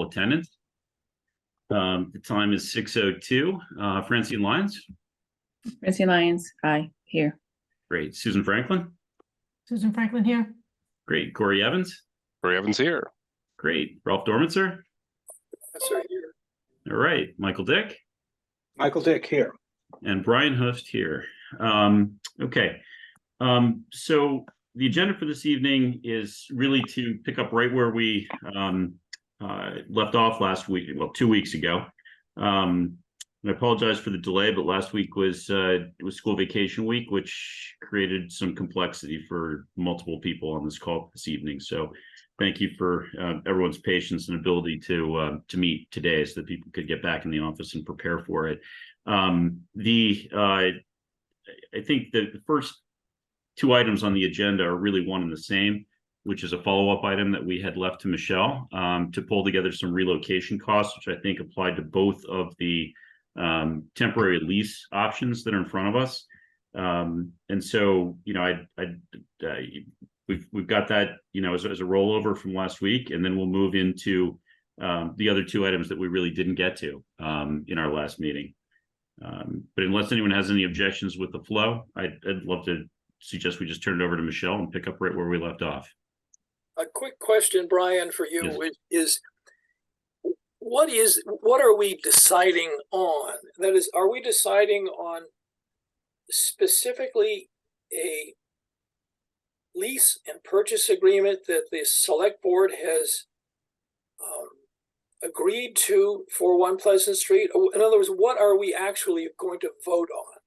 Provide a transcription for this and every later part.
attendance. The time is 6:02. Francine Lyons. Francine Lyons, aye, here. Great. Susan Franklin. Susan Franklin here. Great. Corey Evans. Corey Evans here. Great. Ralph Dormitzer. Yes, sir, here. All right. Michael Dick. Michael Dick here. And Brian Host here. Okay. So the agenda for this evening is really to pick up right where we left off last week, well, 2 weeks ago. And I apologize for the delay, but last week was school vacation week, which created some complexity for multiple people on this call this evening. So thank you for everyone's patience and ability to meet today so that people could get back in the office and prepare for it. I think that the first two items on the agenda are really one and the same, which is a follow-up item that we had left to Michelle to pull together some relocation costs, which I think applied to both of the temporary lease options that are in front of us. And so, you know, we've got that, you know, as a rollover from last week, and then we'll move into the other two items that we really didn't get to in our last meeting. But unless anyone has any objections with the flow, I'd love to suggest we just turn it over to Michelle and pick up right where we left off. A quick question, Brian, for you Yes. what are we deciding on? That is, are we deciding on specifically a lease and purchase agreement that the select board has agreed to for One Pleasant Street? In other words, what are we actually going to vote on?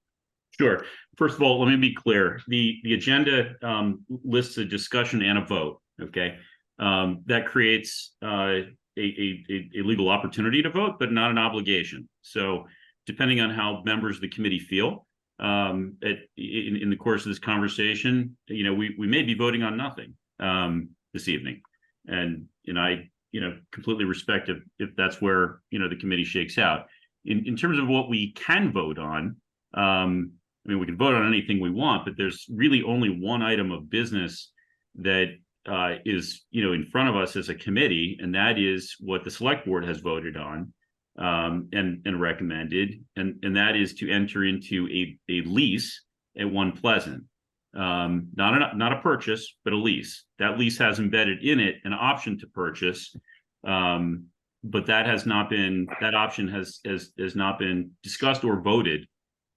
Sure. First of all, let me be clear. The agenda lists a discussion and a vote. Okay, that creates a legal opportunity to vote, but not an obligation. So, depending on how members of the committee feel in the course of this conversation, you know, we may be voting on nothing this evening, and I completely respect if that's where the committee shakes out. In terms of what we can vote on, I mean, we can vote on anything we want, but there's really only one item of business that is in front of us as a committee, and that is what the select board has voted on and recommended, and that is to enter into a lease at One Pleasant, not a purchase, but a lease. That lease has embedded in it an option to purchase, but that option has not been discussed or voted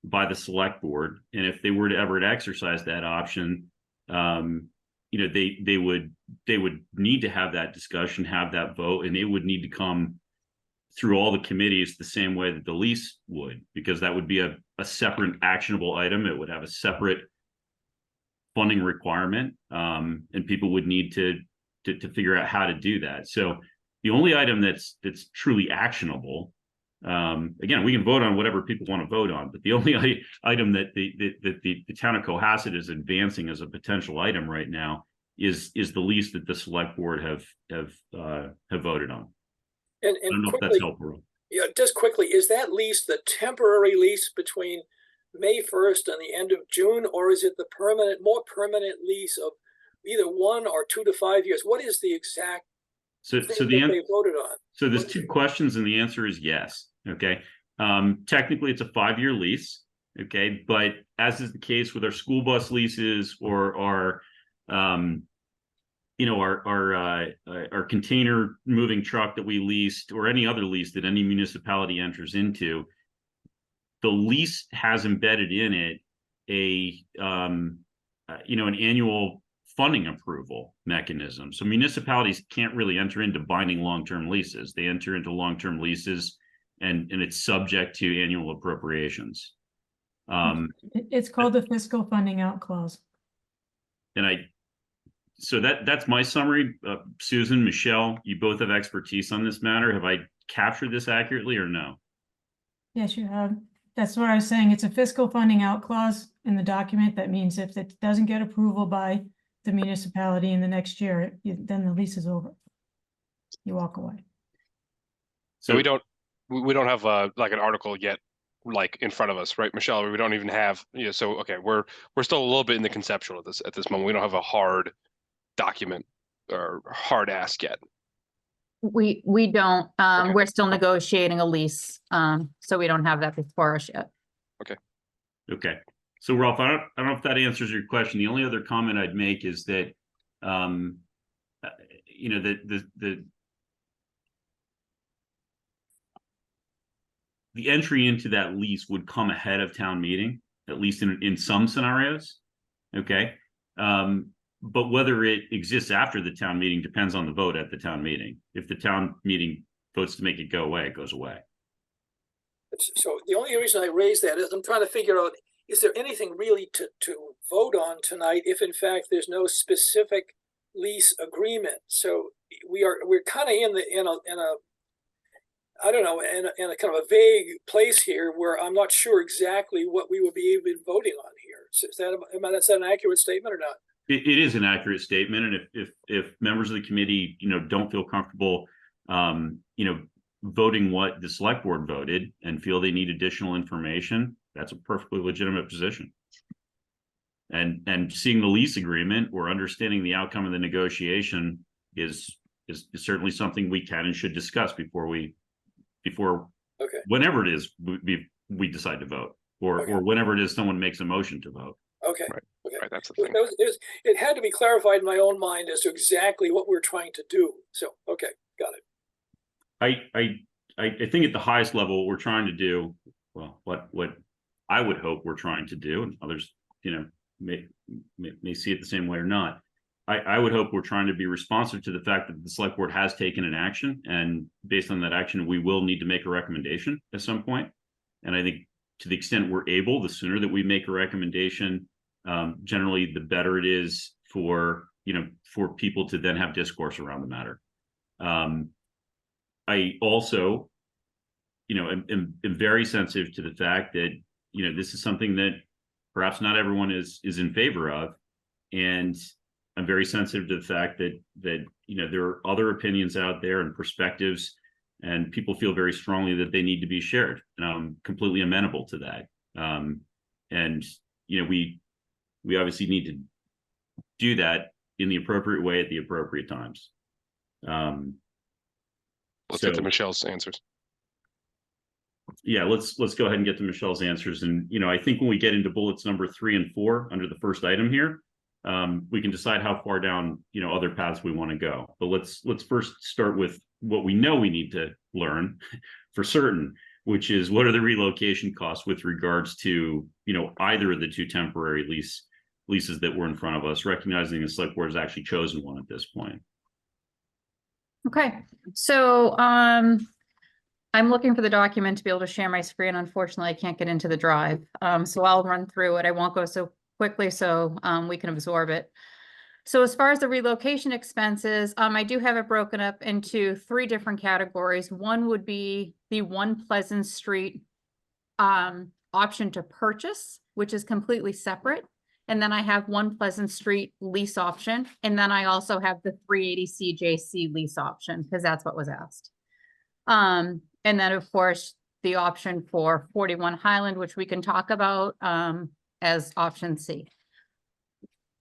by the select board. And if they were to ever exercise that option, they would need to have that discussion, have that vote, and it would need to come through all the committees the same way that the lease would, because that would be a separate actionable item. It would have a separate funding requirement, and people would need to figure out how to do that. So the only item that's truly actionable, again, we can vote on whatever people want to vote on, but the only item that the town of Cohasset is advancing as a potential item right now is the lease that the select board have voted on. And I don't know quickly, if that's helpful. yeah, just quickly, is that lease the temporary lease between May 1st and the end of June, or is it the more permanent lease of either 1 or 2 to 5 years? What is the exact So thing the that they voted on? So there's two questions, and the answer is yes. Okay. Technically, it's a 5-year lease. Okay, but as is the case with our school bus leases or our container moving truck that we leased, or any other lease that any municipality enters into, the lease has embedded in it an annual funding approval mechanism. So municipalities can't really enter into binding long-term leases. They enter into long-term leases, and it's subject to annual appropriations. It's called the fiscal funding out clause. So that's my summary. Susan, Michelle, you both have expertise on this matter. Have I captured this accurately or no? Yes, you have. That's what I was saying. It's a fiscal funding out clause in the document. That means if it doesn't get approval by the municipality in the next year, then the lease is over. You walk away. So we don't have like an article yet, like in front of us, right, Michelle? We don't even have, so okay, we're still a little bit in the conceptual at this moment. We don't have a hard document or hard ask yet. We don't, Okay. we're still negotiating a lease, so we don't have that before us yet. Okay, so Ralph, I don't know if that answers your question. The only other comment I'd make is that, you know, the entry into that lease would come ahead of town meeting, at least in some scenarios. Okay, but whether it exists after the town meeting depends on the vote at the town meeting. If the town meeting votes to make it go away, it goes away. So the only reason I raise that is I'm trying to figure out, is there anything really to vote on tonight if in fact there's no specific lease agreement? So we're kind of in a I don't know, in a kind of a vague place here where I'm not sure exactly what we would be even voting on here. So is that an accurate statement or not? It is an accurate statement, and if members of the committee, you know, don't feel comfortable, you know, voting what the select board voted and feel they need additional information, that's a perfectly legitimate position. And seeing the lease agreement or understanding the outcome of the negotiation is certainly something we can and should discuss before Okay. whenever it is we decide to vote, or Okay. or whenever it is someone makes a motion to vote. Okay. Right. Okay. Right, that's the thing. It had to be clarified in my own mind as to exactly what we're trying to do. So, okay, got it. I think at the highest level, what we're trying to do, well, what I would hope we're trying to do, and others, you know, may see it the same way or not. I would hope we're trying to be responsive to the fact that the select board has taken an action, and based on that action, we will need to make a recommendation at some point. And I think to the extent we're able, the sooner that we make a recommendation, generally the better it is for, you know, for people to then have discourse around the matter. I also, you know, am very sensitive to the fact that, you know, this is something that perhaps not everyone is in favor of, and I'm very sensitive to the fact that you know, there are other opinions out there and perspectives, and people feel very strongly that they need to be shared, and I'm completely amenable to that. And you know, we obviously need to do that in the appropriate way at the appropriate times. Let's get to Michelle's answers. Yeah, let's go ahead and get to Michelle's answers. And, you know, I think when we get into bullets number 3 and 4 under the first item here, we can decide how far down, you know, other paths we want to go. But let's first start with what we know we need to learn for certain, which is what are the relocation costs with regards to, you know, either of the two temporary leases that were in front of us, recognizing the select board has actually chosen one at this point. Okay, so I'm looking for the document to be able to share my screen. Unfortunately, I can't get into the drive. So I'll run through it. I won't go so quickly so we can absorb it. So as far as the relocation expenses, I do have it broken up into 3 different categories. One would be the One Pleasant Street option to purchase, which is completely separate. And then I have One Pleasant Street lease option. And then I also have the 380 CJC lease option, because that's what was asked. And then of course, the option for 41 Highland, which we can talk about as option C.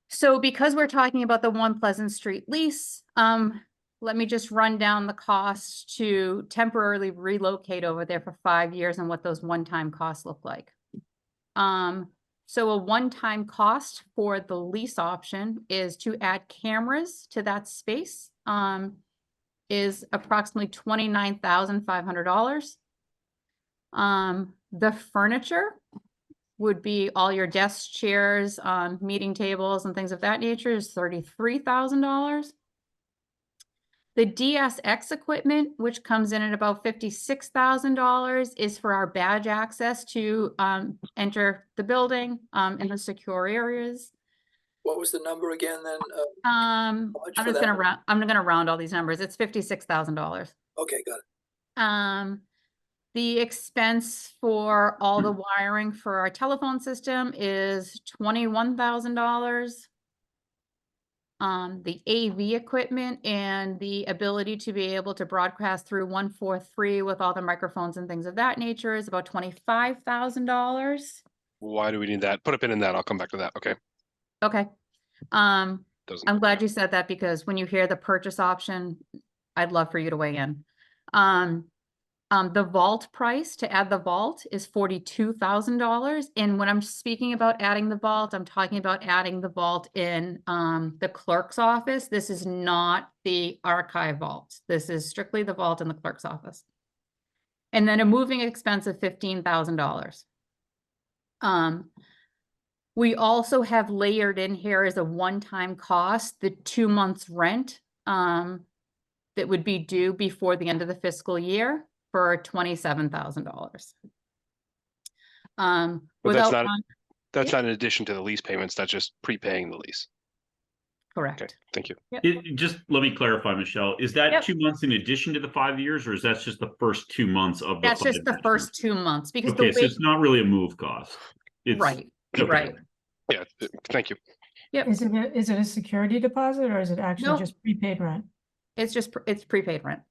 So because we're talking about the One Pleasant Street lease, let me just run down the costs to temporarily relocate over there for 5 years and what those one-time costs look like. So a one-time cost for the lease option is to add cameras to that space, is approximately $29,500. The furniture would be all your desks, chairs, meeting tables and things of that nature is $33,000. The DSX equipment, which comes in at about $56,000, is for our badge access to enter the building in the secure areas. What was the number again then? I'm much just for that gonna round all these numbers. It's $56,000. Okay, got it. The expense for all the wiring for our telephone system is $21,000. The AV equipment and the ability to be able to broadcast through 143 with all the microphones and things of that nature is about $25,000. Why do we need that? Put a pin in that. I'll come back to that. Okay. Okay. Doesn't. I'm glad you said that, because when you hear the purchase option, I'd love for you to weigh in. The vault price to add the vault is $42,000. And when I'm speaking about adding the vault, I'm talking about adding the vault in the clerk's office. This is not the archive vault. This is strictly the vault in the clerk's office. And then a moving expense of $15,000. We also have layered in here as a one-time cost, the 2 months rent that would be due before the end of the fiscal year for $27,000. But Without, that's yeah. not in addition to the lease payments, that's just prepaying the lease. Okay, correct. thank you. Just let me clarify, Michelle. Is that Yep. 2 months in addition to the 5 years, or is that just the first 2 months of the That's just 5 the years? first 2 months because Okay, the so way, it's not really a move cost. It's right, okay. right. Yeah, thank you. Yep, Is it a security deposit or is it actually No. just prepaid rent? it's prepaid rent.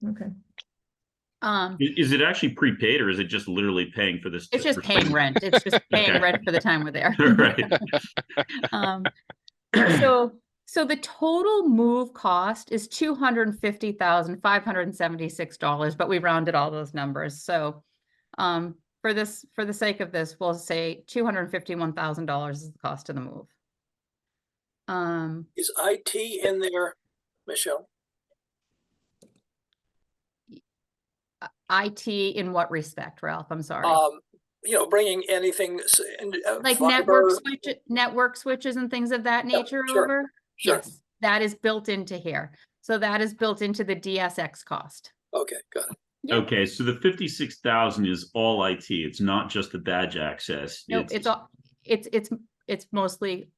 Okay. Is it actually prepaid, or is it just literally paying for this? It's just for- paying rent. It's just paying Okay. rent for the time we're there. Right. So the total move cost is $250,576, but we rounded all those numbers. So for the sake of this, we'll say $251,000 is the cost of the move. Is IT in there, Michelle? IT in what respect, Ralph? I'm sorry. Bringing anything Like fiber. network switches and things of that nature sure, over? sure. Yes, that is built into here. So that is built into the DSX cost. Okay, got it. Yep. Okay, so the 56,000 is all IT. It's not just the badge access. No, it's all, it's mostly,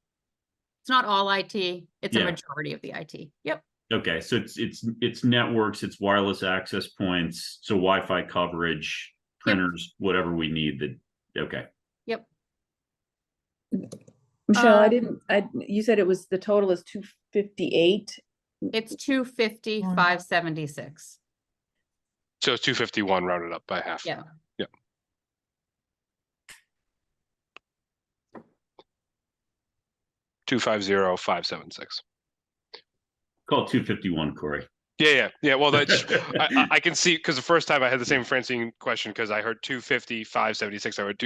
it's not all IT. It's a Yeah. majority of the IT. Yep. Okay, so it's networks, it's wireless access points, so Wi-Fi coverage, printers, whatever we need. Okay. Yep. Michelle, Um, you said it was, the total is 258. It's 250,576. So it's 251 rounded up by half. Yeah. Yep. 250,576. Call it 251, Corey. Yeah. Well, that's I can see because the first time I had the same Francine question because I heard 250, 576. I heard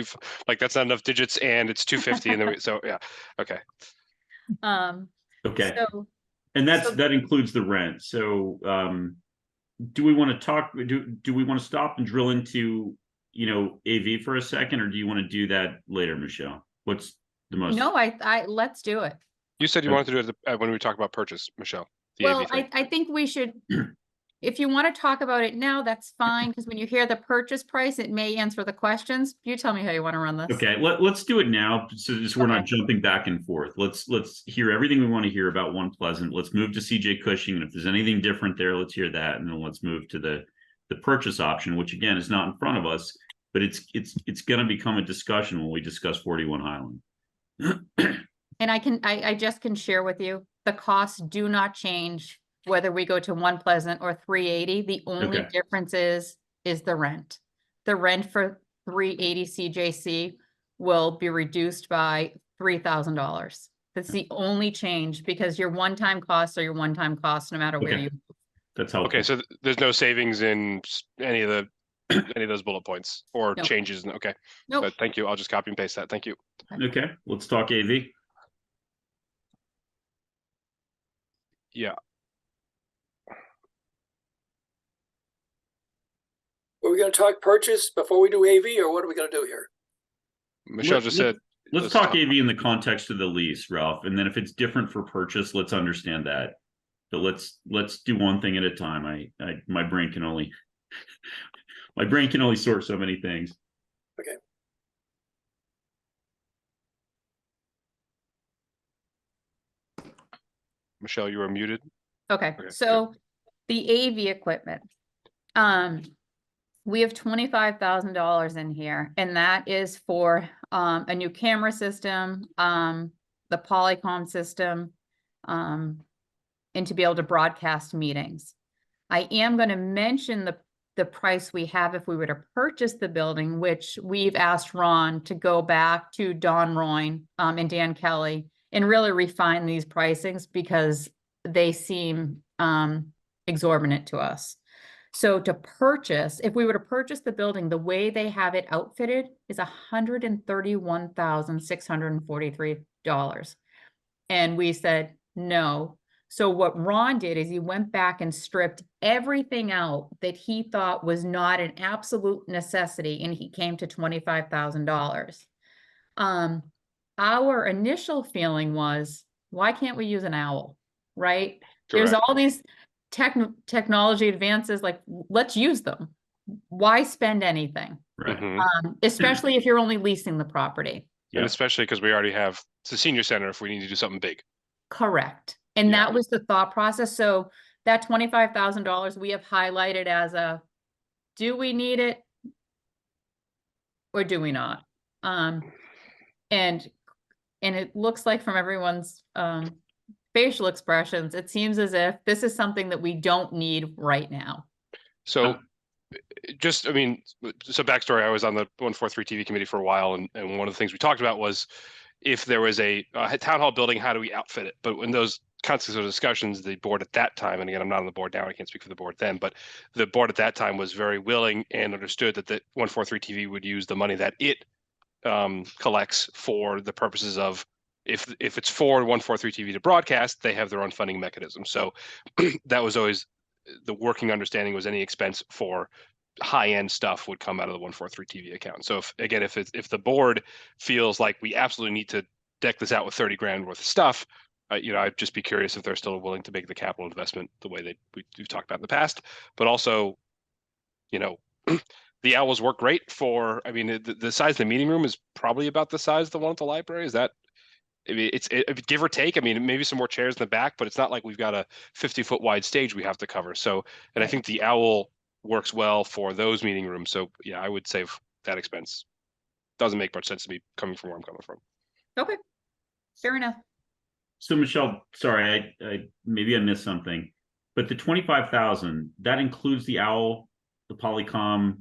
that's not enough digits, and it's 250, and then so yeah, okay. Okay. So And so- that includes the rent. So do we want to talk, do we want to stop and drill into, AV for a second, or do you want to do that later, Michelle? What's the most? no, let's do it. You said you Okay. wanted to do it when we talked about purchase, Michelle. The Well, AV thing. I think we should, if you want to talk about it now, that's fine, because when you hear the purchase price, it may answer the questions. You tell me how you want to run this. Okay, let's do it now, so we're not Okay. jumping back and forth. Let's hear everything we want to hear about One Pleasant. Let's move to CJ Cushing, and if there's anything different there, let's hear that, and then let's move to the purchase option, which again is not in front of us, but it's going to become a discussion when we discuss 41 Highland. And I just can share with you, the costs do not change whether we go to One Pleasant or 380. The only Okay. difference is the rent. The rent for 380 CJC will be reduced by $3,000. That's the only change, because your one-time costs are your one-time costs, no matter where Okay. you. That's helpful. Okay, so there's no savings in any of those bullet points or No. changes. Okay, Nope. but thank you. I'll just copy and paste that. Thank you. Okay, let's talk AV. Yeah. Are we going to talk purchase before we do AV, or what are we going to do here? Michelle Let- just said. Let's talk AV in the context of the lease, Ralph, and then if it's different for purchase, let's understand that. But let's do one thing at a time. My brain can only sort so many things. Michelle, you are muted. Okay, Okay, so the AV equipment. We have $25,000 in here, and that is for a new camera system, the Polycom system, and to be able to broadcast meetings. I am going to mention the price we have if we were to purchase the building, which we've asked Ron to go back to Don Royne and Dan Kelly and really refine these pricings, because they seem exorbitant to us. So to purchase, if we were to purchase the building, the way they have it outfitted is $131,643. And we said, no. So what Ron did is he went back and stripped everything out that he thought was not an absolute necessity, and he came to $25,000. Our initial feeling was, why can't we use an owl, right? There's Correct. all these technology advances, like, let's use them. Why spend anything? Right. Mhm. Especially if you're only leasing the property. Yeah. And especially because we already have it's a senior center if we need to do something big. Correct. And Yeah. that was the thought process. So that $25,000 we have highlighted as a, do we need it? Or do we not? And it looks like from everyone's facial expressions, it seems as if this is something that we don't need right now. So just, I mean, so backstory, I was on the 143 TV committee for a while, and one of the things we talked about was if there was a town hall building, how do we outfit it? But when those constants of discussions, the board at that time, and again, I'm not on the board now, I can't speak for the board then, but the board at that time was very willing and understood that the 143 TV would use the money that it collects for the purposes of, if it's for 143 TV to broadcast, they have their own funding mechanism. So that was always the working understanding, was any expense for high-end stuff would come out of the 143 TV account. So if the board feels like we absolutely need to deck this out with 30 grand worth of stuff, I'd just be curious if they're still willing to make the capital investment the way that we've talked about in the past. But also, the owls work great for, I mean, the size of the meeting room is probably about the size of the one at the library. Is that, I mean, it's give or take. I mean, maybe some more chairs in the back, but it's not like we've got a 50-foot wide stage we have to cover. So, and I think the owl works well for those meeting rooms. So yeah, I would save that expense. Doesn't make much sense to me coming from where I'm coming from. Okay, fair enough. So Michelle, sorry, I maybe I missed something, but the 25,000, that includes the owl, the Polycom,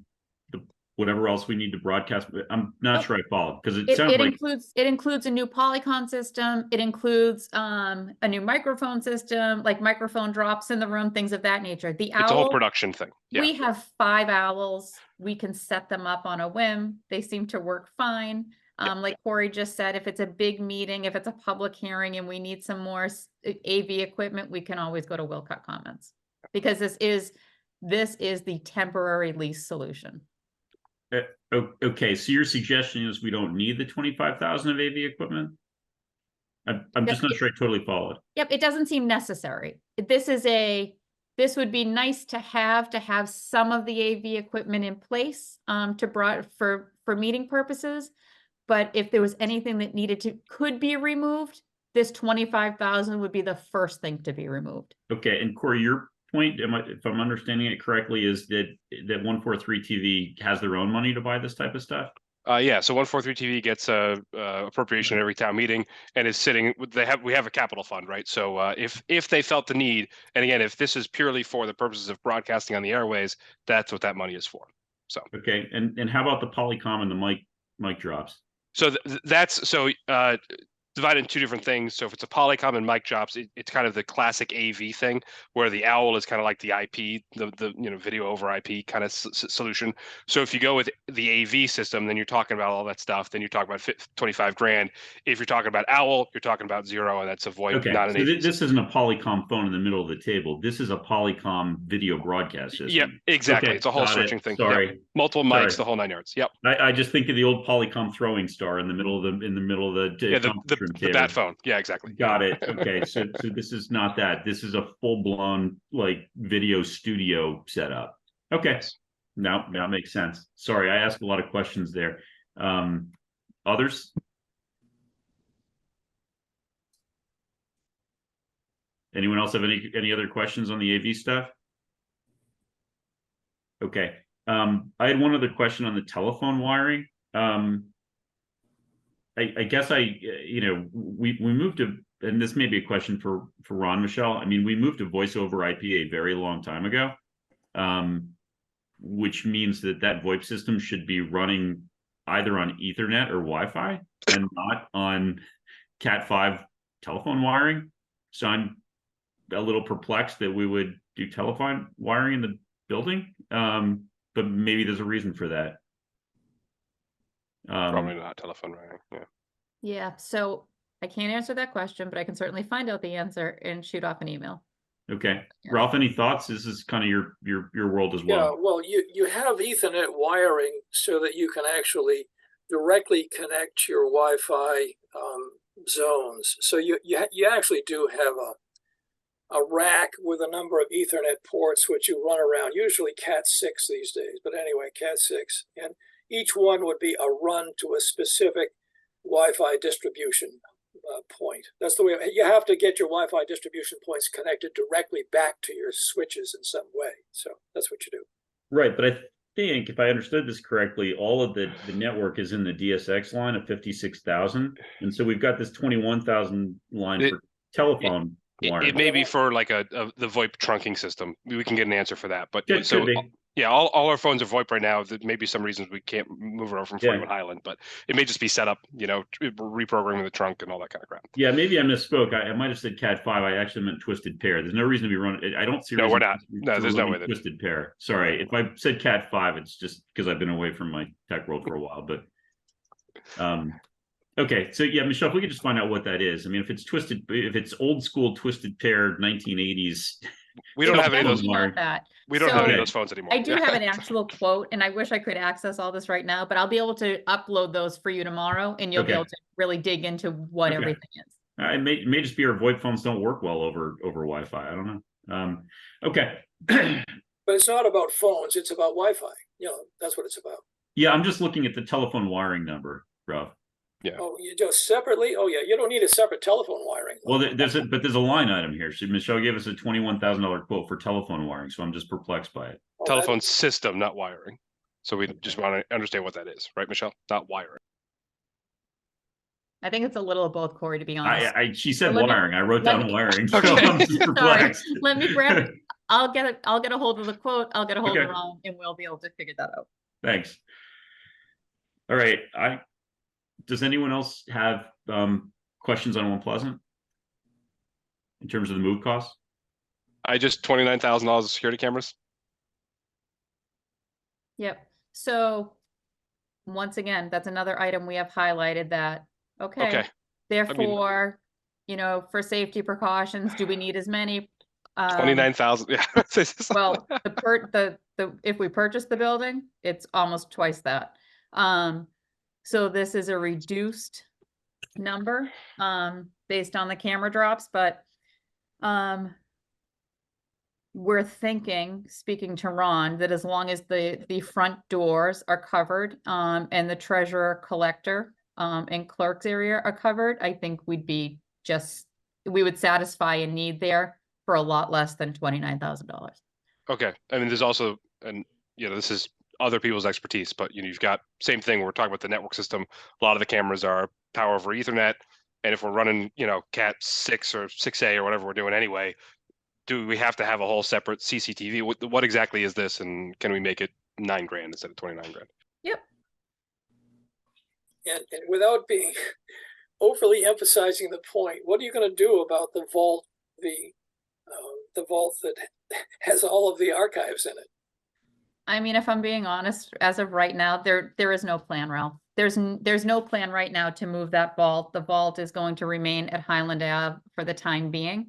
the whatever else we need to broadcast. I'm not sure I followed, because it sounds like It includes a new Polycom system. It includes a new microphone system, like microphone drops in the room, things of that nature. The It's a whole owl, production thing. Yeah. we have 5 owls. We can set them up on a whim. They seem to work fine. Like Corey just said, if it's a big meeting, if it's a public hearing and we need some more AV equipment, we can always go to Wilcott Commons, because this is the temporary lease solution. okay. So your suggestion is we don't need the 25,000 of AV equipment? I'm just not sure I totally followed. Yep, it doesn't seem necessary. This would be nice to have some of the AV equipment in place for meeting purposes. But if there was anything that could be removed, this 25,000 would be the first thing to be removed. Okay, and Corey, your point, if I'm understanding it correctly, is that 143 TV has their own money to buy this type of stuff? Yeah, so 143 TV gets a appropriation at every town meeting and is sitting. We have a capital fund, right? So if they felt the need, and again, if this is purely for the purposes of broadcasting on the airways, that's what that money is for. So okay, and how about the Polycom and the mic drops? So that's divided into 2 different things. So if it's a Polycom and mic drops, it's kind of the classic AV thing, where the owl is kind of like the IP, the video over IP kind of solution. So if you go with the AV system, then you're talking about all that stuff. Then you're talking about 25 grand. If you're talking about owl, you're talking about 0, and that's a VoIP, Okay, not an so AV. this isn't a Polycom phone in the middle of the table. This is a Polycom video broadcast system. Yeah, exactly. Okay, It's a whole got it. switching thing. Sorry. Yep. Multiple mics, Sorry. the whole 9 yards. Yep. I just think of the old Polycom throwing star in the middle of the Yeah, conference room the table. bat phone. Yeah, exactly. Got it. Okay, so this is not that. This is a full-blown like video studio setup. Okay, now that makes sense. Sorry, I asked a lot of questions there. Others? Anyone else have any other questions on the AV stuff? Okay. I had one other question on the telephone wiring. I guess we moved to, and this may be a question for Ron, Michelle. I mean, we moved to voice over IP a very long time ago, which means that VoIP system should be running either on Ethernet or Wi-Fi and not on Cat5 telephone wiring. So I'm a little perplexed that we would do telephone wiring in the building. But maybe there's a reason for that. Probably not telephone wiring. Yeah. Yeah, so I can't answer that question, but I can certainly find out the answer and shoot off an email. Okay, Yeah. Ralph, any thoughts? This is kind of your world as Yeah, well. well, you have Ethernet wiring so that you can actually directly connect your Wi-Fi zones. So you actually do have a rack with a number of Ethernet ports which you run around, usually Cat6 these days, but anyway, Cat6. And each one would be a run to a specific Wi-Fi distribution point. That's the way you have to get your Wi-Fi distribution points connected directly back to your switches in some way. So that's what you do. Right, but I think if I understood this correctly, all of the network is in the DSX line of 56,000, and so we've got this 21,000 line for telephone wiring. It may be for like the VoIP trunking system. We can get an answer for that. But Could so be. yeah, all our phones are VoIP right now. There may be some reasons we can't move it over from 41 Highland, but it may just be set up, reprogramming the trunk and all that kind of crap. Yeah, maybe I misspoke. I might have said Cat 5. I actually meant twisted pair. There's no reason to be running. I don't see. No, reason we're not. to No, there's no run way that- twisted pair. Sorry, if I said Cat 5, it's just because I've been away from my tech world for a while. But okay, so yeah, Michelle, if we could just find out what that is. I mean, if it's old school twisted pair 1980s. We don't have any of those. Definitely not that. We don't have any of So- those phones anymore. I do have an actual quote, and I wish I could access all this right now, but I'll be able to upload those for you tomorrow, and you'll be Okay. able to really dig into what Okay. everything is. It may just be our VoIP phones don't work well over Wi-Fi. I don't know. Okay. But it's not about phones, it's about Wi-Fi. That's what it's about. Yeah, I'm just looking at the telephone wiring number, Rob. Oh, you just separately? Oh, yeah, you don't need a separate telephone wiring. Well, there's a line item here. So Michelle gave us a $21,000 quote for telephone wiring, so I'm just perplexed by it. Oh, Telephone system, not wiring. So we just want to understand what that is, right, Michelle? Not wiring. I think it's a little of both, Corey, to be honest. She said Let me- wiring. I wrote let down me- wiring. So Okay. I'm just Sorry. perplexed. Let me grab, I'll get a hold of the quote, I'll get a hold of Okay. Ron, and we'll be able to figure that out. Thanks. All right. Does anyone else have questions on One Pleasant in terms of the move costs? I just $29,000 of security cameras. Yep, so, once again, that's another item we have highlighted that, okay. Okay. Therefore, for safety precautions, do we need as many? 29,000. Yeah. Well, if we purchase the building, it's almost twice that. So this is a reduced number, based on the camera drops, but, we're thinking, speaking to Ron, that as long as the front doors are covered, and the treasurer collector, and clerk's area are covered, I think we would satisfy a need there for a lot less than $29,000. Okay. I mean, there's also, and this is other people's expertise, but you've got same thing. We're talking about the network system. A lot of the cameras are power over Ethernet. And if we're running, Cat 6 or 6A or whatever we're doing anyway, do we have to have a whole separate CCTV? What exactly is this? And can we make it $9,000 instead of $29,000? Yep. And without being overly emphasizing the point, what are you going to do about the vault, the vault that has all of the archives in it? I mean, if I'm being honest, as of right now, there is no plan, Ralph. There's no plan right now to move that vault. The vault is going to remain at Highland Ave for the time being.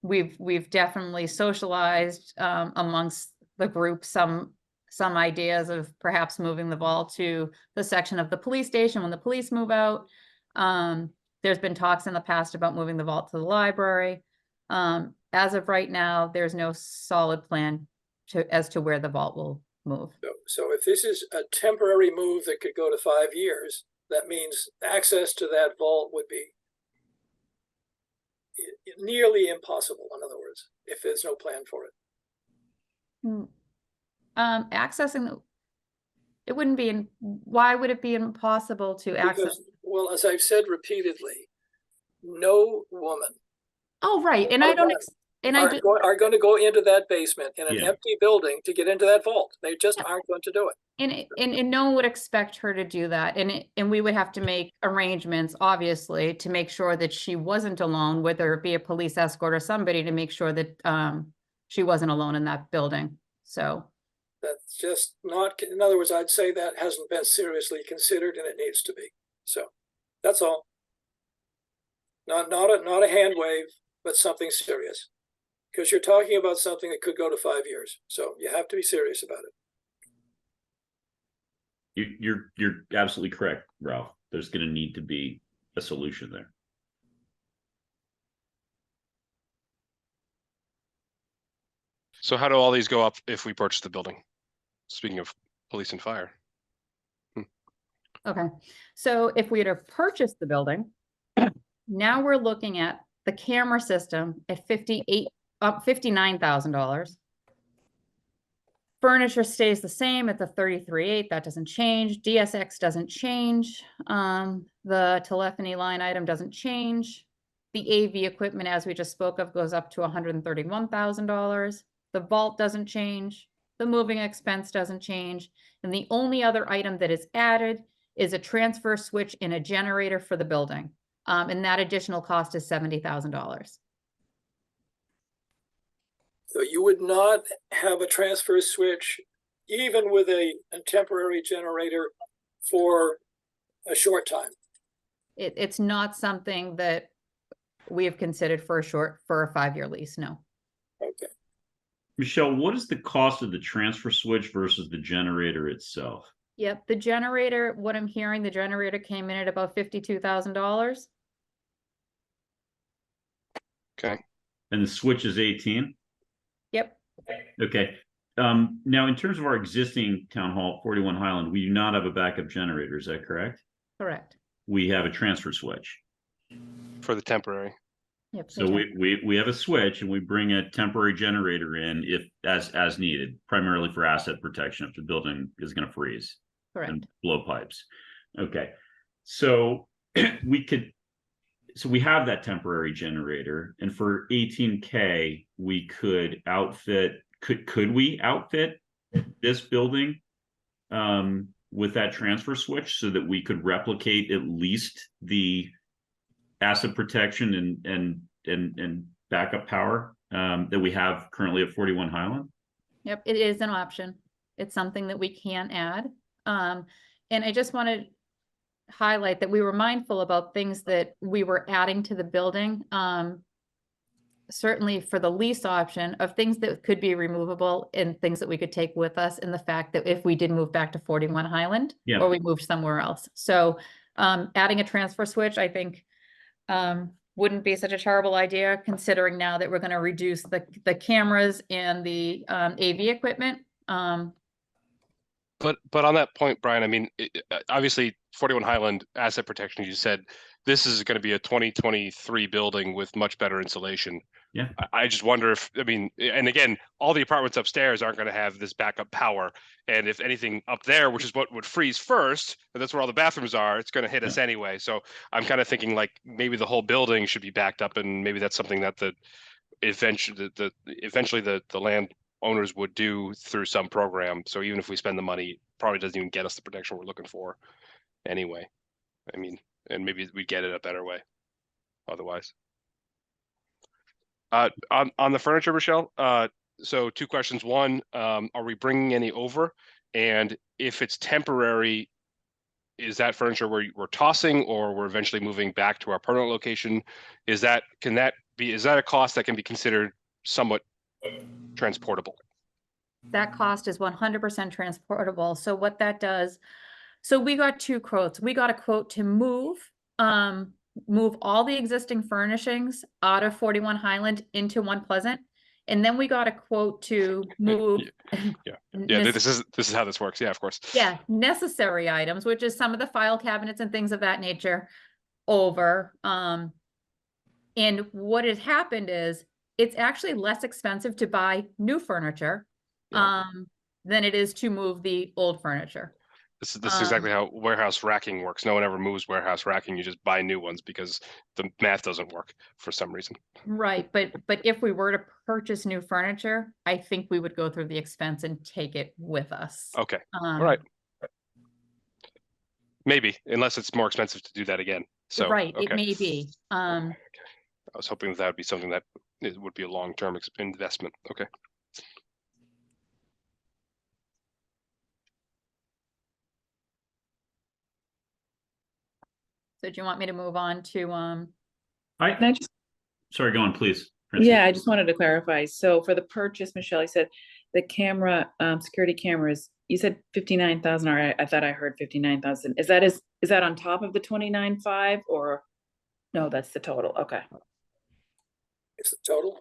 We've definitely socialized amongst the group some ideas of perhaps moving the vault to the section of the police station when the police move out. There's been talks in the past about moving the vault to the library. As of right now, there's no solid plan as to where the vault will move. So if this is a temporary move that could go to 5 years, that means access to that vault would be nearly impossible, in other words, if there's no plan for it. Accessing it wouldn't be why would it be impossible to access? Because, well, as I've said repeatedly, no woman. Oh, right. And And I do, are going to go into that basement in an Yeah. empty building to get into that vault. They just aren't going to do it. and no one would expect her to do that. And we would have to make arrangements, obviously, to make sure that she wasn't alone, whether it be a police escort or somebody to make sure that she wasn't alone in that building. So, That's just not, in other words, I'd say that hasn't been seriously considered and it needs to be. So that's all. Not a hand wave, but something serious. Because you're talking about something that could go to 5 years. So you have to be serious about it. You're absolutely correct, Ralph. There's going to need to be a solution there. So how do all these go up if we purchase the building? Speaking of police and fire. okay. So if we were to purchase the building, now we're looking at the camera system at $59,000. Furniture stays the same at the 33.8. That doesn't change. DSX doesn't change. The telephony line item doesn't change. The AV equipment, as we just spoke of, goes up to $131,000. The vault doesn't change. The moving expense doesn't change. And the only other item that is added is a transfer switch and a generator for the building. And that additional cost is $70,000. So you would not have a transfer switch, even with a temporary generator for a short time. It's not something that we have considered for a 5-year lease, no. Okay. Michelle, what is the cost of the transfer switch versus the generator itself? Yep, the generator, what I'm hearing, the generator came in at about $52,000. Okay. And the switch is 18? Yep, Okay. Now, in terms of our existing town hall, 41 Highland, we do not have a backup generator. Is that correct? correct. We have a transfer switch. For the temporary. Yep. So we have a switch and we bring a temporary generator in if as needed, primarily for asset protection if the building is going to freeze Correct. and blow pipes. Okay. So we have that temporary generator, and for 18K, we could outfit, could we outfit this building with that transfer switch so that we could replicate at least the asset protection and backup power that we have currently at 41 Highland? Yep, it is an option. It's something that we can add. And I just want to highlight that we were mindful about things that we were adding to the building. Certainly for the lease option of things that could be removable and things that we could take with us, and the fact that if we did move back to 41 Highland, Yeah. or we moved somewhere else. So adding a transfer switch, I think wouldn't be such a terrible idea, considering now that we're going to reduce the cameras and the AV equipment. But on that point, Brian, I mean, obviously 41 Highland asset protection, you said this is going to be a 2023 building with much better insulation. Yeah. I just wonder if, I mean, and again, all the apartments upstairs aren't going to have this backup power. And if anything up there, which is what would freeze first, and that's where all the bathrooms are, it's going to hit us anyway. So I'm kind of thinking like maybe the whole building should be backed up, and maybe that's something that eventually the land owners would do through some program. So even if we spend the money, it probably doesn't even get us the protection we're looking for anyway. I mean, and maybe we get it a better way otherwise. On the furniture, Michelle, so 2 questions. One, are we bringing any over? And if it's temporary, is that furniture we're tossing, or we're eventually moving back to our permanent location? Is that a cost that can be considered somewhat transportable? That cost is 100% transportable. So what that does, so we got 2 quotes. We got a quote to move all the existing furnishings out of 41 Highland into One Pleasant. And then we got a quote to move. Yeah, this is how this works. Yeah, of course. Yeah, necessary items, which is some of the file cabinets and things of that nature over. And what has happened is it's actually less expensive to buy new furniture than it is to move the old furniture. This is exactly how warehouse racking works. No one ever moves warehouse racking. You just buy new ones because the math doesn't work for some reason. Right, but if we were to purchase new furniture, I think we would go through the expense and take it with us. Okay, Um, all right. Maybe, unless it's more expensive to do that again. So, Right, it okay. may be. I was hoping that would be something that it would be a long-term investment. Okay. So do you want me to move on to, Can I just, Sorry, go on, please. Francis. yeah, I just wanted to clarify. So for the purchase, Michelle, you said the camera, security cameras, you said 59,000, or I thought I heard 59,000. Is that on top of the 29.5 or? No, that's the total. Okay. It's the total?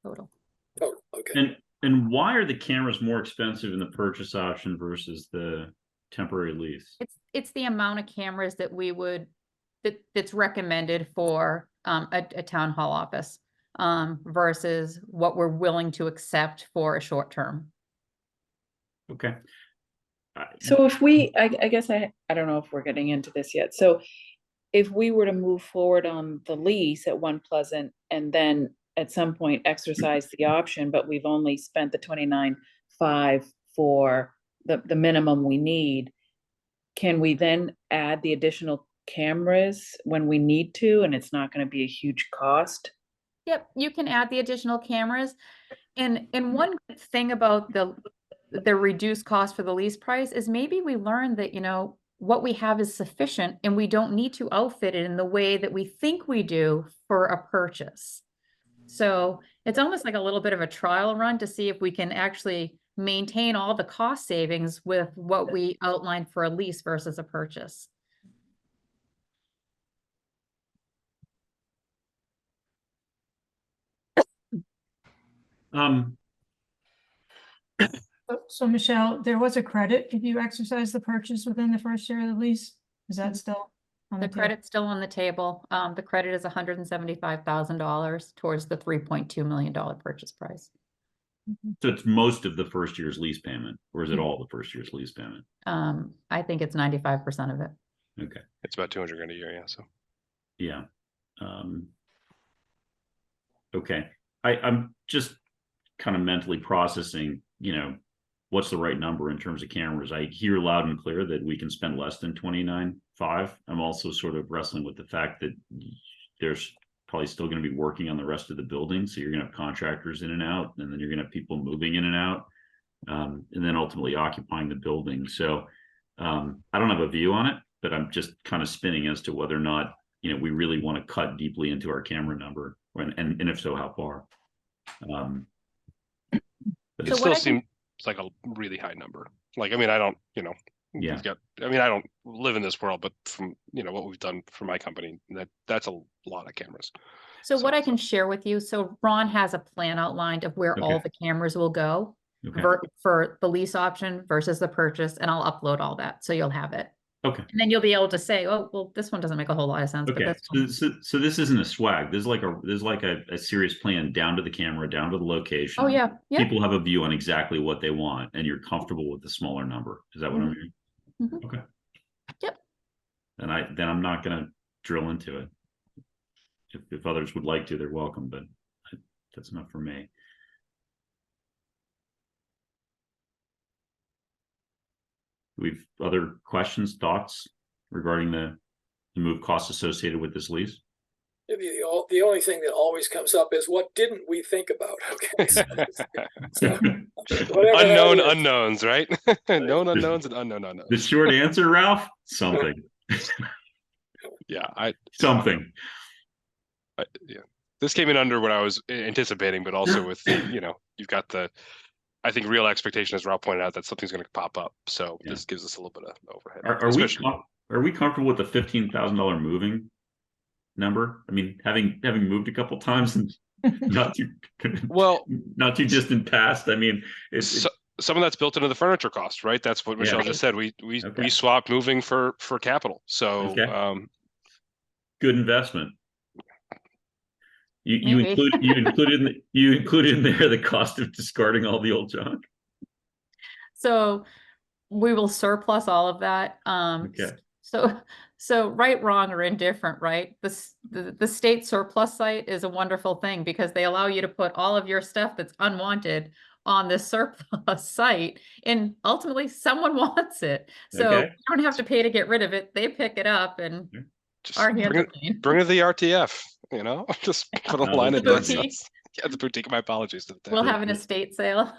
total? Total, okay. And why are the cameras more expensive in the purchase option versus the temporary lease? It's the amount of cameras that we would, that's recommended for a town hall office versus what we're willing to accept for a short term. Okay. So if we, I guess I don't know if we're getting into this yet. So if we were to move forward on the lease at One Pleasant and then at some point exercise the option, but we've only spent the 29.5 for the minimum we need, can we then add the additional cameras when we need to, and it's not going to be a huge cost? Yep, you can add the additional cameras. And one good thing about the reduced cost for the lease price is maybe we learned that, you know, what we have is sufficient and we don't need to outfit it in the way that we think we do for a purchase. So it's almost like a little bit of a trial run to see if we can actually maintain all the cost savings with what we outlined for a lease versus a purchase. So Michelle, there was a credit if you exercise the purchase within the first year of the lease. Is that still on The the table? credit's still on the table. The credit is $175,000 towards the $3.2 million purchase price. So it's most of the first year's lease payment, or is it all the first year's lease payment? I think it's 95% of it. Okay. It's about 200 grand a year. Yeah. So Yeah. Okay. I'm just kind of mentally processing, you know, what's the right number in terms of cameras. I hear loud and clear that we can spend less than 29.5. I'm also sort of wrestling with the fact that there's probably still going to be working on the rest of the building. So you're going to have contractors in and out, and then you're going to have people moving in and out, and then ultimately occupying the building. So I don't have a view on it, but I'm just kind of spinning as to whether or not, you know, we really want to cut deeply into our camera number, and if so, how far. But it So still what I can- seems like a really high number. Like, I mean, I don't, you know, Yeah. I mean, I don't live in this world, but from, you know, what we've done for my company, that's a lot of cameras. So what I can share with you, so Ron has a plan outlined of where all Okay. the cameras will go Okay. for the lease option versus the purchase, and I'll upload all that, so you'll have it. Okay. And then you'll be able to say, oh, well, this one doesn't make a whole lot of sense, but Okay. this one. So this isn't a swag. There's like a serious plan down to the camera, down to the location. Oh, yeah, yeah. People have a view on exactly what they want, and you're comfortable with the smaller number. Is that what I'm hearing? Mhm. Okay. Yep. Then I'm not going to drill into it. If others would like to, they're welcome, but that's not for me. We've other questions, thoughts regarding the move costs associated with this lease? The only thing that always comes up is what didn't we think about? Okay. So, whatever that Unknown is. unknowns, right? Known unknowns and unknown unknowns. The short answer, Ralph, something. Yeah, Something. yeah. This came in under what I was anticipating, but also with, you know, you've got I think real expectation, as Ralph pointed out, that something's going to pop up. So Yeah. this gives us a little bit of overhead. Are we comfortable with the $15,000 moving number? I mean, having moved a couple times and not too Well, not too distant past. I mean, it's some of that's built into the furniture cost, right? That's what Michelle just said. We Okay. swapped moving for capital. So Okay. Good investment. You Maybe. included in there the cost of discarding all the old junk. So we will surplus all of that. Okay. So right, wrong, or indifferent, right? The state surplus site is a wonderful thing because they allow you to put all of your stuff that's unwanted on this surplus site, and ultimately someone wants it. So Okay. you don't have to pay to get rid of it. They pick it up, and Just our hands bring are it, clean. bring it to the RTF, you know, just put a No, line the of this. boutique. Yeah, the boutique. My apologies. We'll have an estate sale.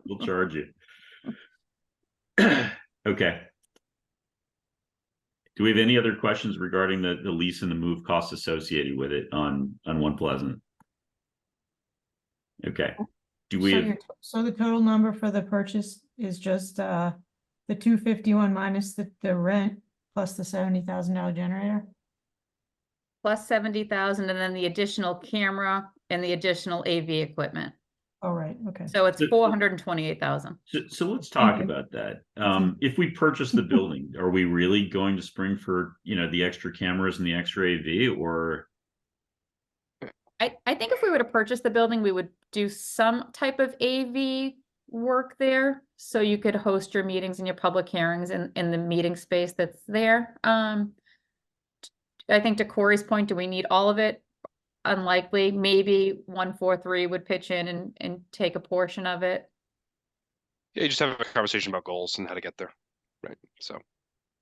We'll charge you. Okay. Do we have any other questions regarding the lease and the move costs associated with it on One Pleasant? Okay. Do we So have, so the total number for the purchase is just, the 251 minus the rent plus the $70,000 generator? Plus 70,000, and then the additional camera and the additional AV equipment. Oh, right, okay. So it's So- 428,000. so let's talk you. about that. If we purchase the building, are we really going to spring for, the extra cameras and the extra AV, or? I think if we were to purchase the building, we would do some type of AV work there. So you could host your meetings and your public hearings in the meeting space that's there. I think to Corey's point, do we need all of it? Unlikely. Maybe 143 would pitch in and take a portion of it. Yeah, you just have a conversation about goals and how to get there, right? So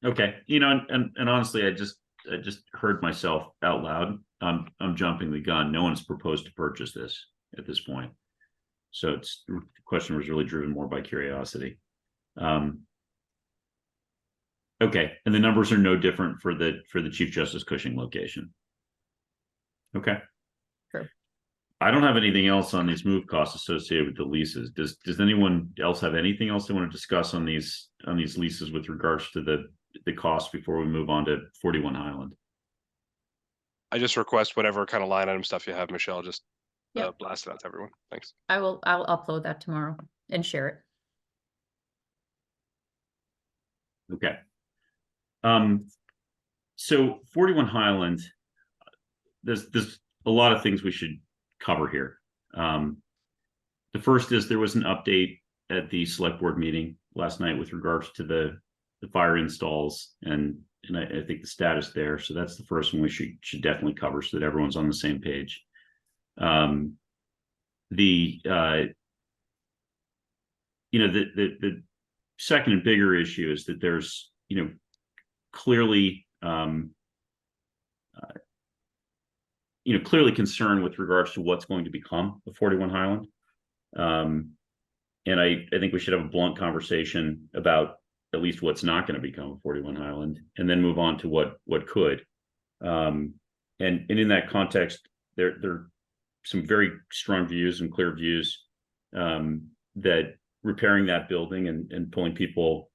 Okay, and honestly, I just heard myself out loud. I'm jumping the gun. No one's proposed to purchase this at this point. So the question was really driven more by curiosity. Okay, and the numbers are no different for the Chief Justice Cushing location. Okay. Sure. I don't have anything else on these move costs associated with the leases. Does anyone else have anything else they want to discuss on these leases with regards to the cost before we move on to 41 Highland? I just request whatever kind of line item stuff you have, Michelle, just Yep. blast it out to everyone. Thanks. I'll upload that tomorrow and share it. Okay. So 41 Highland, there's a lot of things we should cover here. The first is there was an update at the select board meeting last night with regards to the fire installs and I think the status there. So that's the first one we should definitely cover so that everyone's on the same page. The second and bigger issue is that there's clearly clearly concern with regards to what's going to become of 41 Highland. And I think we should have a blunt conversation about at least what's not going to become of 41 Highland, and then move on to what could. And in that context, there are some very strong views and clear views that repairing that building and pulling people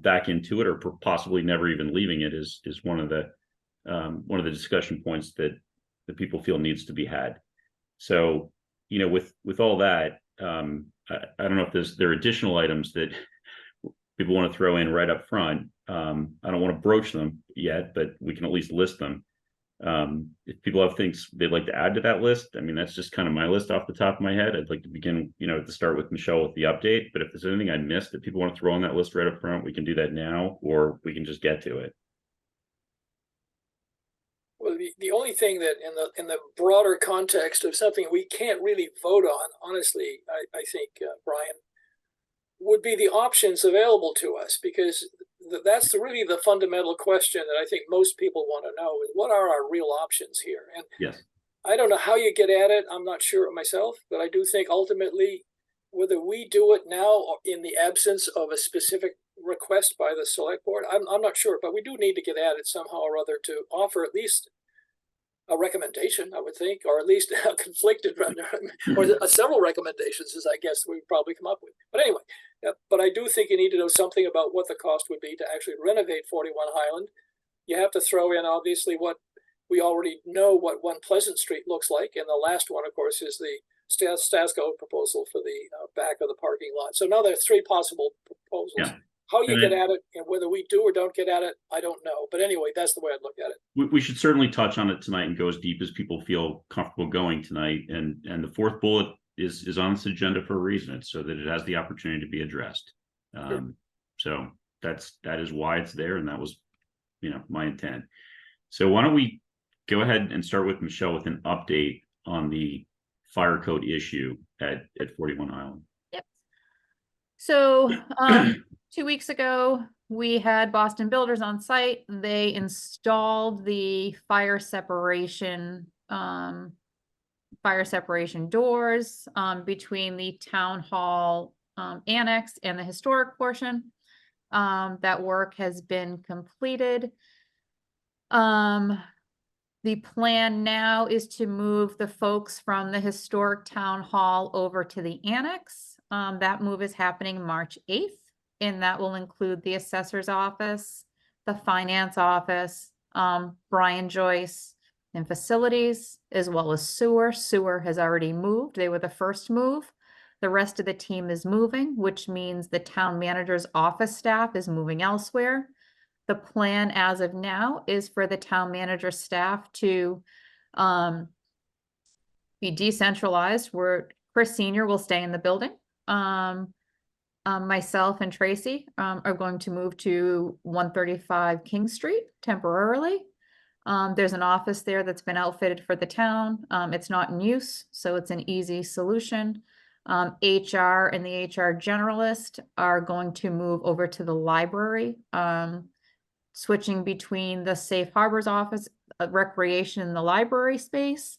back into it, or possibly never even leaving it, is one of the discussion points that people feel needs to be had. So, with all that, I don't know if there are additional items that people want to throw in right up front. I don't want to broach them yet, but we can at least list them. If people have things they'd like to add to that list, I mean, that's just kind of my list off the top of my head. I'd like to begin, to start with Michelle with the update, but if there's anything I missed that people want to throw on that list right up front, we can do that now, or we can just get to it. Well, the only thing that in the broader context of something we can't really vote on, honestly, I think, Brian, would be the options available to us, because that's really the fundamental question that I think most people want to know is what are our real options here? And Yes. I don't know how you get at it. I'm not sure myself, but I do think ultimately whether we do it now or in the absence of a specific request by the select board, I'm not sure, but we do need to get at it somehow or other to offer at least a recommendation, I would think, or at least a conflicted or several recommendations, as I guess we'd probably come up with. But anyway, but I do think you need to know something about what the cost would be to actually renovate 41 Highland. You have to throw in, obviously, what we already know what One Pleasant Street looks like. And the last one, of course, is the Stasco proposal for the back of the parking lot. So now there are three possible proposals. Yeah. How you get at it and whether we do or don't get at it, I don't know. But anyway, that's the way I'd look at it. We should certainly touch on it tonight and go as deep as people feel comfortable going tonight. And the fourth bullet is on this agenda for a reason. It's so that it has the opportunity to be addressed. Sure. So that is why it's there, and that was, my intent. So why don't we go ahead and start with Michelle with an update on the fire code issue at 41 Island. Yep. So, 2 weeks ago, we had Boston Builders on site. They installed the fire separation doors between the town hall annex and the historic portion. That work has been completed. The plan now is to move the folks from the historic town hall over to the annex. That move is happening March 8th, and that will include the assessor's office, the finance office, Brian Joyce, and facilities, as well as sewer. Sewer has already moved. They were the first move. The rest of the team is moving, which means the town manager's office staff is moving elsewhere. The plan as of now is for the town manager staff to be decentralized, where Chris Senior will stay in the building. Myself and Tracy are going to move to 135 King Street temporarily. There's an office there that's been outfitted for the town. It's not in use, so it's an easy solution. HR and the HR generalist are going to move over to the library, switching between the Safe Harbors office, recreation in the library space.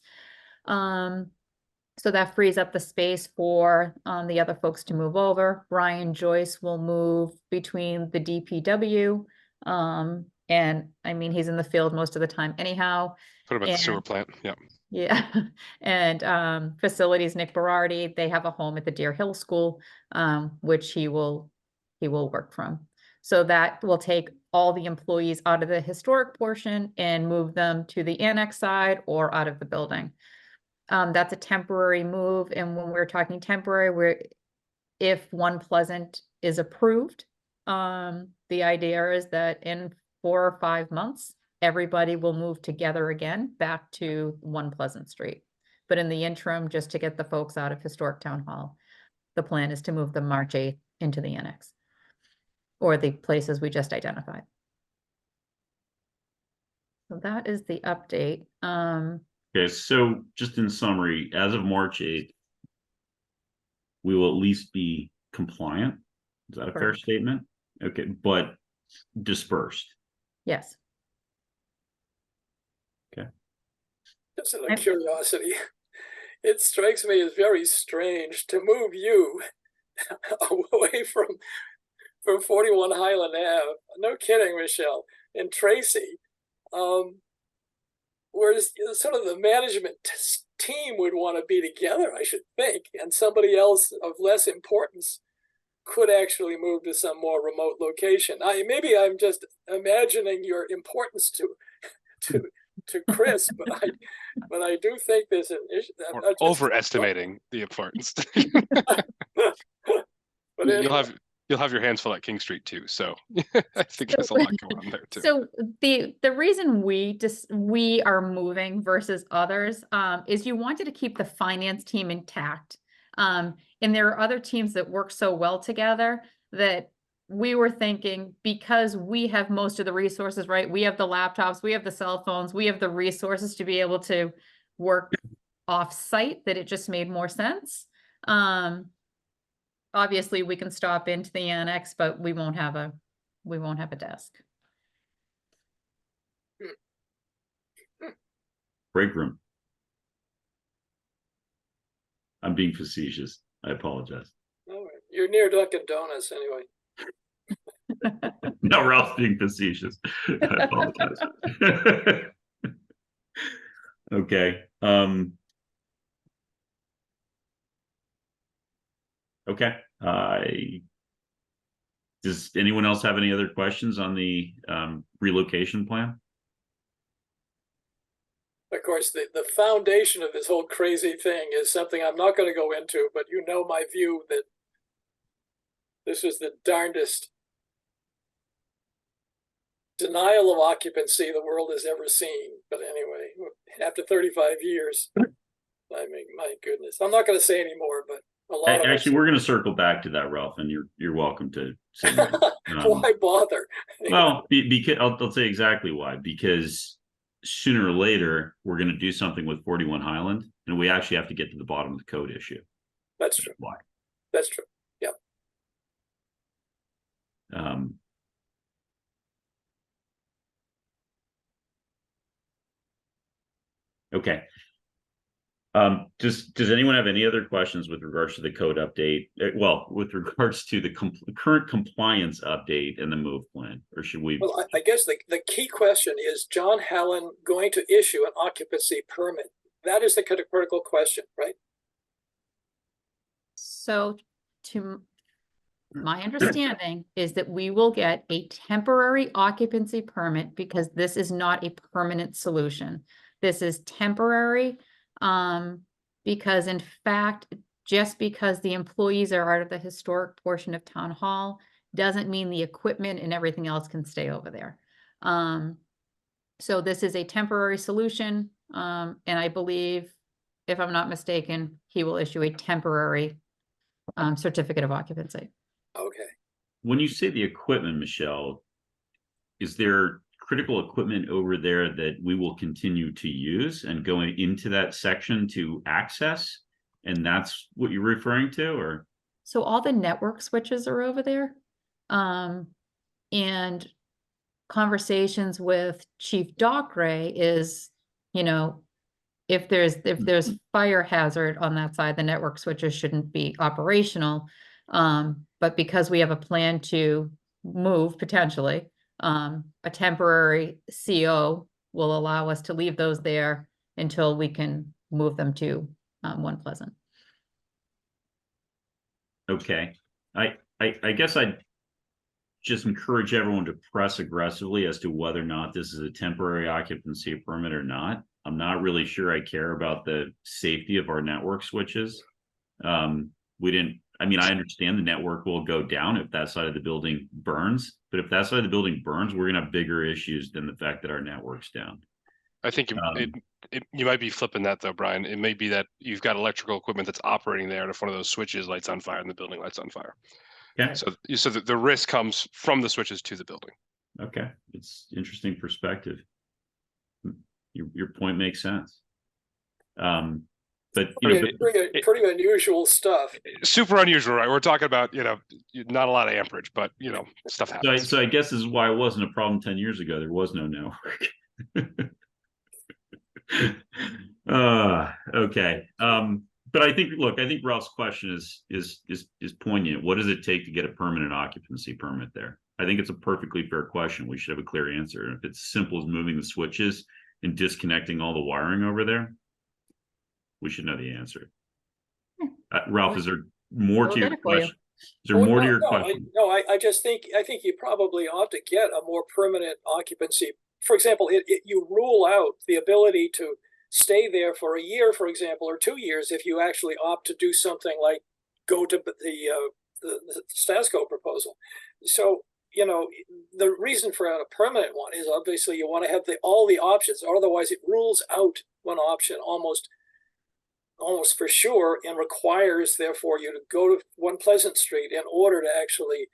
So that frees up the space for the other folks to move over. Brian Joyce will move between the DPW. And I mean, he's in the field most of the time anyhow. Put him at the And- sewer plant. Yeah. Yeah, and facilities, Nick Berardi, they have a home at the Deer Hill School, which he will work from. So that will take all the employees out of the historic portion and move them to the annex side or out of the building. That's a temporary move, and when we're talking temporary, if One Pleasant is approved, the idea is that in 4 or 5 months, everybody will move together again back to One Pleasant Street. But in the interim, just to get the folks out of Historic Town Hall, the plan is to move them March 8th into the annex, or the places we just identified. So that is the update. Okay, so just in summary, as of March 8th, we will at least be compliant. Is that a fair Correct. statement? Okay, but dispersed. Yes. Just out of curiosity, it strikes me as very strange to move you away from 41 Highland Ave. No kidding, Michelle and Tracy. Whereas sort of the management team would want to be together, I should think, and somebody else of less importance could actually move to some more remote location. Maybe I'm just imagining your importance to Chris, but I do think there's an issue. Or overestimating the importance. But anyway. You'll have your hands full at King Street too. So I think there's a lot going on there too. So the reason we are moving versus others is you wanted to keep the finance team intact. And there are other teams that work so well together that we were thinking, because we have most of the resources, right? We have the laptops, we have the cell phones, we have the resources to be able to work off-site, that it just made more sense. Obviously we can stop into the annex, but we won't have a desk. Break room. I'm being facetious. I apologize. All right. You're near Dunkin' Donuts anyway. No, Ralph's being facetious. I apologize. Okay. Okay. Does anyone else have any other questions on the relocation plan? Of course, the foundation of this whole crazy thing is something I'm not going to go into, but you know my view that this is the darndest denial of occupancy the world has ever seen. But anyway, after 35 years, I mean, my goodness, I'm not going to say any more, but A lot of us- Actually, we're going to circle back to that, Ralph, and you're welcome to say that. Why bother? Well, because I'll say exactly why. Because sooner or later we're going to do something with 41 Highland, and we actually have to get to the bottom of the code issue. That's true. Why? That's true. Okay. Does anyone have any other questions with regards to the code update? Well, with regards to the current compliance update and the move plan, or should we? Well, I guess the key question is John Hallen going to issue an occupancy permit? That is the critical question, right? So to my understanding is that we will get a temporary occupancy permit because this is not a permanent solution. This is temporary, because in fact, just because the employees are out of the historic portion of town hall doesn't mean the equipment and everything else can stay over there. So this is a temporary solution, and I believe, if I'm not mistaken, he will issue a temporary certificate of occupancy. Okay. When you say the equipment, Michelle, is there critical equipment over there that we will continue to use and going into that section to access? And that's what you're referring to, or? So all the network switches are over there. And conversations with Chief Dockray is, you know, if there's fire hazard on that side, the network switches shouldn't be operational. But because we have a plan to move potentially, a temporary CO will allow us to leave those there until we can move them to One Pleasant. Okay. I guess I'd just encourage everyone to press aggressively as to whether or not this is a temporary occupancy permit or not. I'm not really sure I care about the safety of our network switches. I mean, I understand the network will go down if that side of the building burns, but if that side of the building burns, we're gonna have bigger issues than the fact that our network's down. I think you might be flipping that though, Brian. It may be that you've got electrical equipment that's operating there, and if one of those switches lights on fire and the building lights on fire. Okay. So the risk comes from the switches to the building. Okay, it's interesting perspective. Your point makes sense. But you know, Pretty unusual stuff. Super unusual, right? We're talking about, you know, not a lot of amperage, but you know, stuff happens. so I guess this is why it wasn't a problem 10 years ago. There was no network. Okay. But I think, look, I think Ralph's question is poignant. What does it take to get a permanent occupancy permit there? I think it's a perfectly fair question. We should have a clear answer. And if it's simple as moving the switches and disconnecting all the wiring over there, we should know the answer. Ralph, is there more to your question? Is there more to your question? I just think you probably ought to get a more permanent occupancy. For example, you rule out the ability to stay there for a year, for example, or 2 years if you actually opt to do something like go to the status quo proposal. So, you know, the reason for a permanent one is obviously you want to have all the options, otherwise it rules out one option almost for sure, and requires therefore you to go to One Pleasant Street in order to actually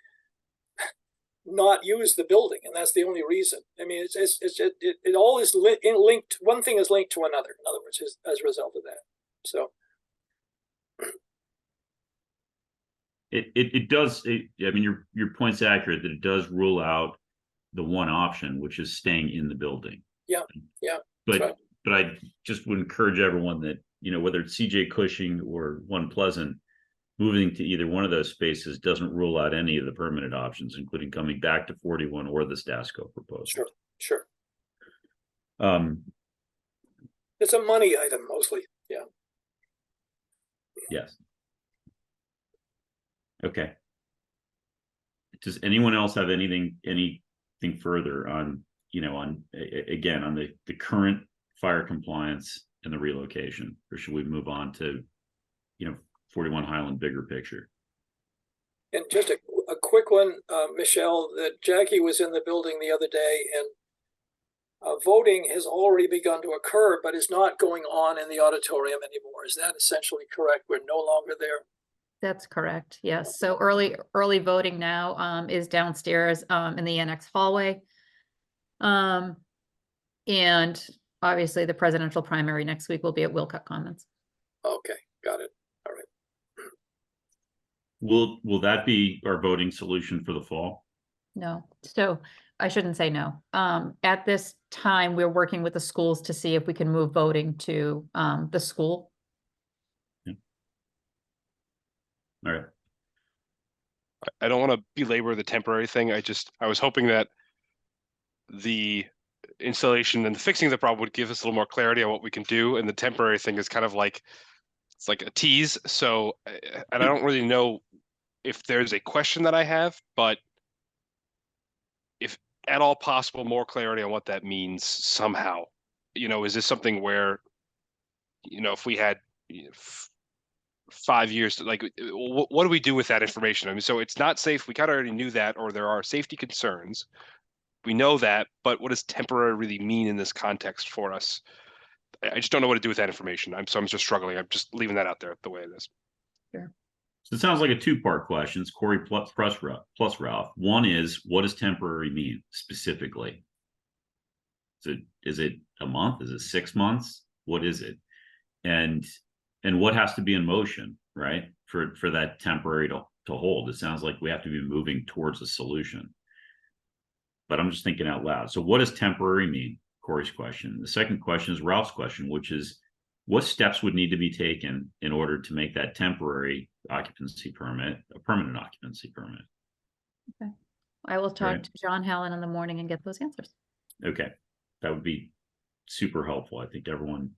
not use the building, and that's the only reason. I mean, it all is linked. One thing is linked to another. In other words, as a result of that. So it does. I mean, your point's accurate that it does rule out the one option, which is staying in the building. Yeah. But right. but I just would encourage everyone that, you know, whether it's CJ Cushing or One Pleasant, moving to either one of those spaces doesn't rule out any of the permanent options, including coming back to 41 or the Stasco proposal. Sure. It's a money item mostly. Yeah. Yes. Okay. Does anyone else have anything further on, you know, on the current fire compliance and the relocation, or should we move on to, you know, 41 Highland bigger picture? And just a quick one, Michelle, that Jackie was in the building the other day, and voting has already begun to occur, but is not going on in the auditorium anymore. Is that essentially correct? We're no longer there. That's correct. Yes. So early voting now is downstairs in the annex hallway. And obviously the presidential primary next week will be at Wilcott Commons. Okay, got it. All right. Will that be our voting solution for the fall? No, so I shouldn't say no. At this time, we're working with the schools to see if we can move voting to the school. All right. I don't want to belabor the temporary thing. I was hoping that the installation and the fixing of the problem would give us a little more clarity on what we can do. And the temporary thing is kind of like, it's like a tease. So, and I don't really know if there's a question that I have, but if at all possible, more clarity on what that means somehow. Is this something where, if we had 5 years, what do we do with that information? I mean, so it's not safe. We kind of already knew that, or there are safety concerns. We know that, but what does temporary really mean in this context for us? I just don't know what to do with that information. So I'm just struggling. I'm just leaving that out there the way it is. So it sounds like a two-part question. It's Corey plus Ralph. One is, what does temporary mean specifically? Is it a month? Is it 6 months? What is it? And what has to be in motion, right? For that temporary to hold. It sounds like we have to be moving towards a solution. But I'm just thinking out loud. So what does temporary mean? Corey's question. The second question is Ralph's question, which is, what steps would need to be taken in order to make that temporary occupancy permit a permanent occupancy permit? Okay. I will talk Right. to John Hallen in the morning and get those answers. Okay, that would be super helpful. I think everyone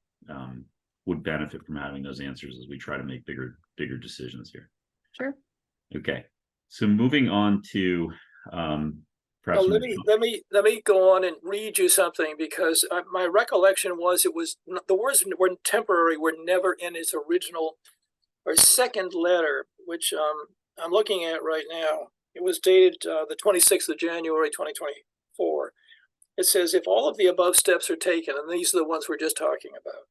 would benefit from having those answers as we try to make bigger decisions here. Sure. Okay, so moving on to perhaps Let me go on and read you something, because my recollection was the words were temporary were never in its original or second letter, which I'm looking at right now. It was dated the 26th of January 2024. It says, if all of the above steps are taken, and these are the ones we're just talking about,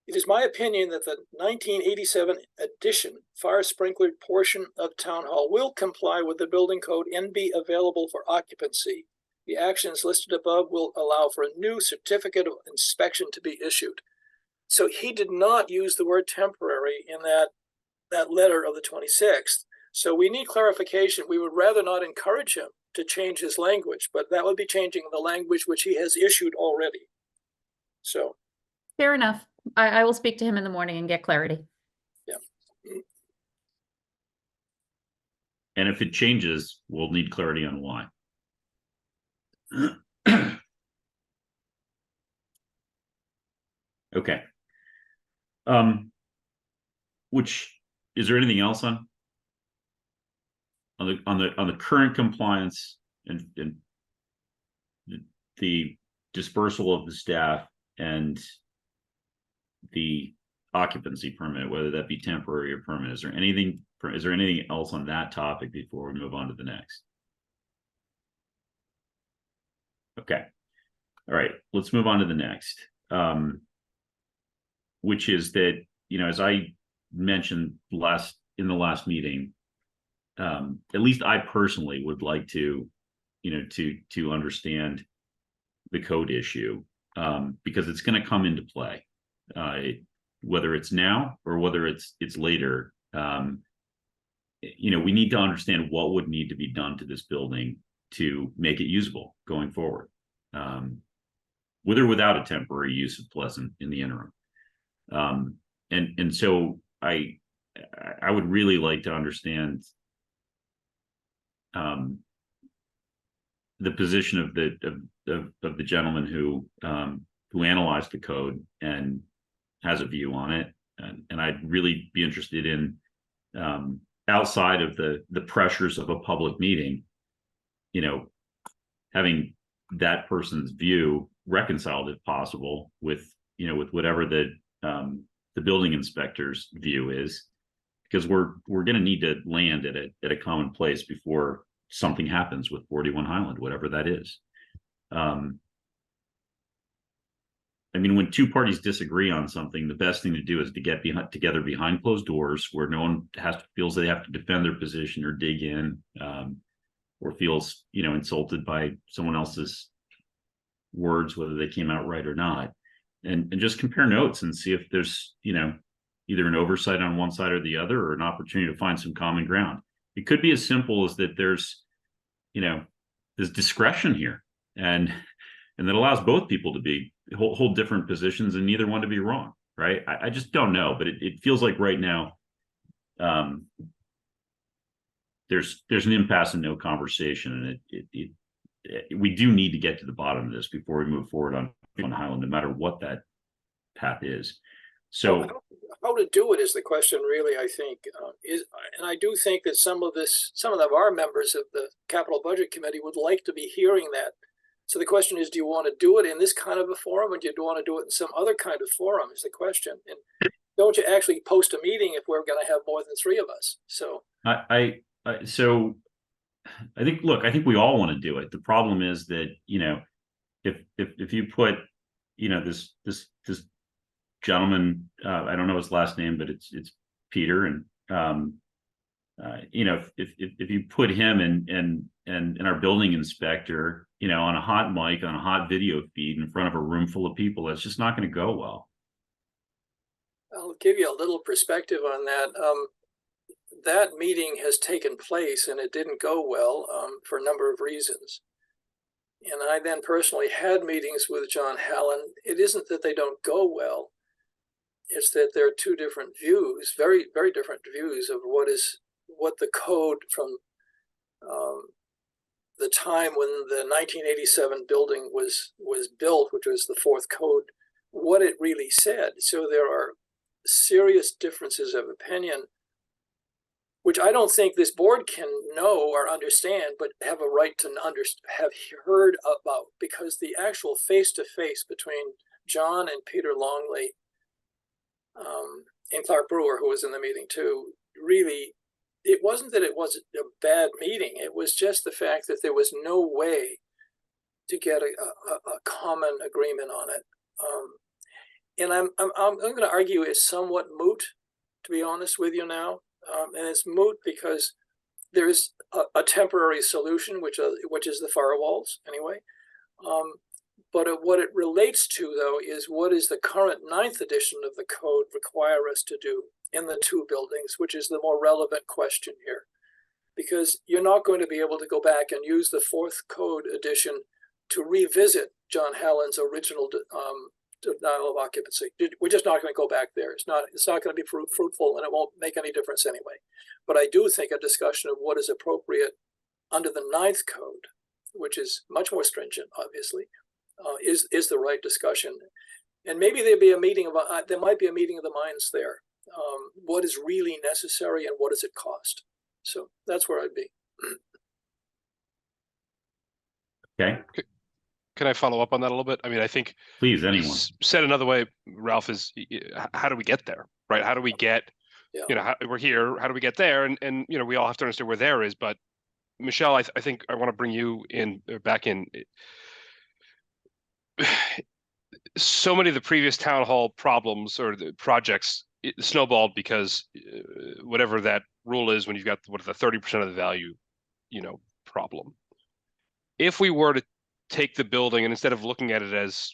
it is my opinion that the 1987 addition fire sprinkler portion of Town Hall will comply with the building code and be available for occupancy. The actions listed above will allow for a new certificate of inspection to be issued. So he did not use the word temporary in that letter of the 26th. So we need clarification. We would rather not encourage him to change his language, but that would be changing the language which he has issued already. So. Fair enough. I will speak to him in the morning and get clarity. Yeah. and if it changes, we'll need clarity on why. Okay. Which is there anything else on the current compliance and the dispersal of the staff and the occupancy permit, whether that be temporary or permanent? Is there anything else on that topic before we move on to the next? Okay. All right, let's move on to the next. Which is that, as I mentioned in the last meeting, at least I personally would like to understand the code issue, because it's going to come into play, whether it's now or whether it's later. We need to understand what would need to be done to this building to make it usable going forward, with or without a temporary use of Pleasant in the interim. And so I would really like to understand the position of the gentleman who analyzed the code and has a view on it, and I'd really be interested in, outside of the pressures of a public meeting, having that person's view reconciled, if possible, with whatever the building inspector's view is, because we're going to need to land at a common place before something happens with 41 Highland, whatever that is. I mean, when two parties disagree on something, the best thing to do is to get together behind closed doors where no one feels they have to defend their position or dig in, or feels, insulted by someone else's words, whether they came out right or not, and just compare notes and see if there's, either an oversight on one side or the other, or an opportunity to find some common ground. It could be as simple as that there's discretion here, and that allows both people to hold different positions and neither one to be wrong, right? I just don't know, but it feels like right now there's an impasse and no conversation, and we do need to get to the bottom of this before we move forward on Highland, no matter what that path is. So how to do it is the question, really. I think and I do think that some of our members of the Capital Budget Committee would like to be hearing that. So the question is, do you want to do it in this kind of a forum, or do you want to do it in some other kind of forum? Is the question. And don't you actually post a meeting if we're going to have more than 3 of us? So so I think we all want to do it. The problem is that, if you put, this gentleman, I don't know his last name, but it's Peter, and if you put him and our building inspector, on a hot mic, on a hot video feed in front of a room full of people, that's just not going to go well. I'll give you a little perspective on that. That meeting has taken place and it didn't go well for a number of reasons. And I then personally had meetings with John Hallen. It isn't that they don't go well. It's that there are 2 different views, very, very different views of what the code from the time when the 1987 building was built, which was the 4th code, what it really said. So there are serious differences of opinion, which I don't think this board can know or understand, but have a right to have heard about, because the actual face-to-face between John and Peter Longley and Clark Brewer, who was in the meeting too, really, it wasn't that it was a bad meeting. It was just the fact that there was no way to get a common agreement on it. And I'm going to argue it's somewhat moot, to be honest with you now. And it's moot because there is a temporary solution, which is the firewalls anyway. But what it relates to, though, is what is the current 9th edition of the code require us to do in the 2 buildings, which is the more relevant question here. Because you're not going to be able to go back and use the 4th code edition to revisit John Hallen's original denial of occupancy. We're just not going to go back there. It's not going to be fruitful, and it won't make any difference anyway. But I do think a discussion of what is appropriate under the 9th code, which is much more stringent, obviously, is the right discussion. And maybe there might be a meeting of the minds there. What is really necessary and what does it cost? So that's where I'd be. Okay. Can I follow up on that a little bit? I mean, I think, Please, anyone. Said another way, Ralph, is how do we get there, right? How do we get, we're here, how do we get there? And we all have to understand where there is. But Michelle, I think I want to bring you back in. So many of the previous town hall problems or the projects snowballed because whatever that rule is, when you've got the 30% of the value, problem. If we were to take the building and instead of looking at it as,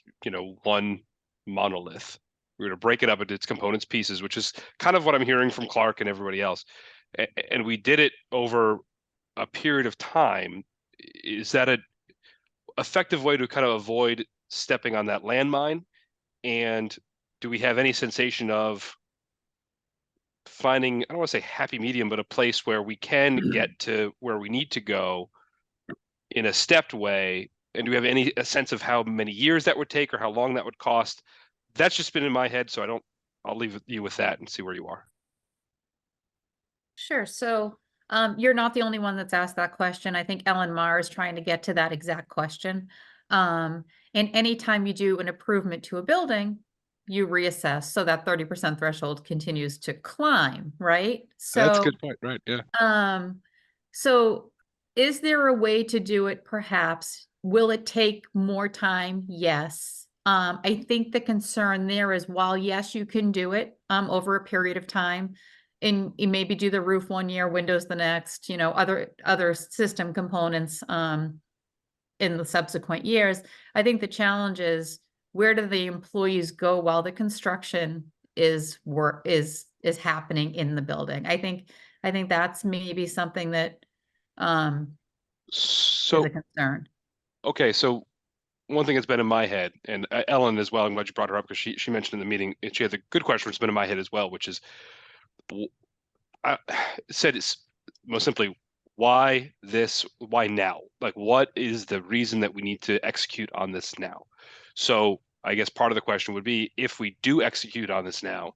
one monolith, we're going to break it up into its components pieces, which is kind of what I'm hearing from Clark and everybody else. And we did it over a period of time. Is that an effective way to kind of avoid stepping on that landmine? And do we have any sensation of finding, I don't want to say happy medium, but a place where we can get to where we need to go in a stepped way? And do we have a sense of how many years that would take or how long that would cost? That's just been in my head, so I'll leave you with that and see where you are. Sure. So you're not the only one that's asked that question. I think Ellen Marr is trying to get to that exact question. And anytime you do an improvement to a building, you reassess. So that 30% threshold continues to climb, right? So that's a good point, right? Yeah. So is there a way to do it? Perhaps. Will it take more time? Yes. I think the concern there is while, yes, you can do it over a period of time, and you maybe do the roof one year, windows the next, you know, other system components in the subsequent years. I think the challenge is, where do the employees go while the construction is happening in the building? I think that's maybe something that is So, a concern. okay, so one thing that's been in my head, and Ellen as well, I'm glad you brought her up because she mentioned in the meeting, and she had the good question that's been in my head as well, which is, I said it's most simply, why this, why now? Like, what is the reason that we need to execute on this now? So I guess part of the question would be, if we do execute on this now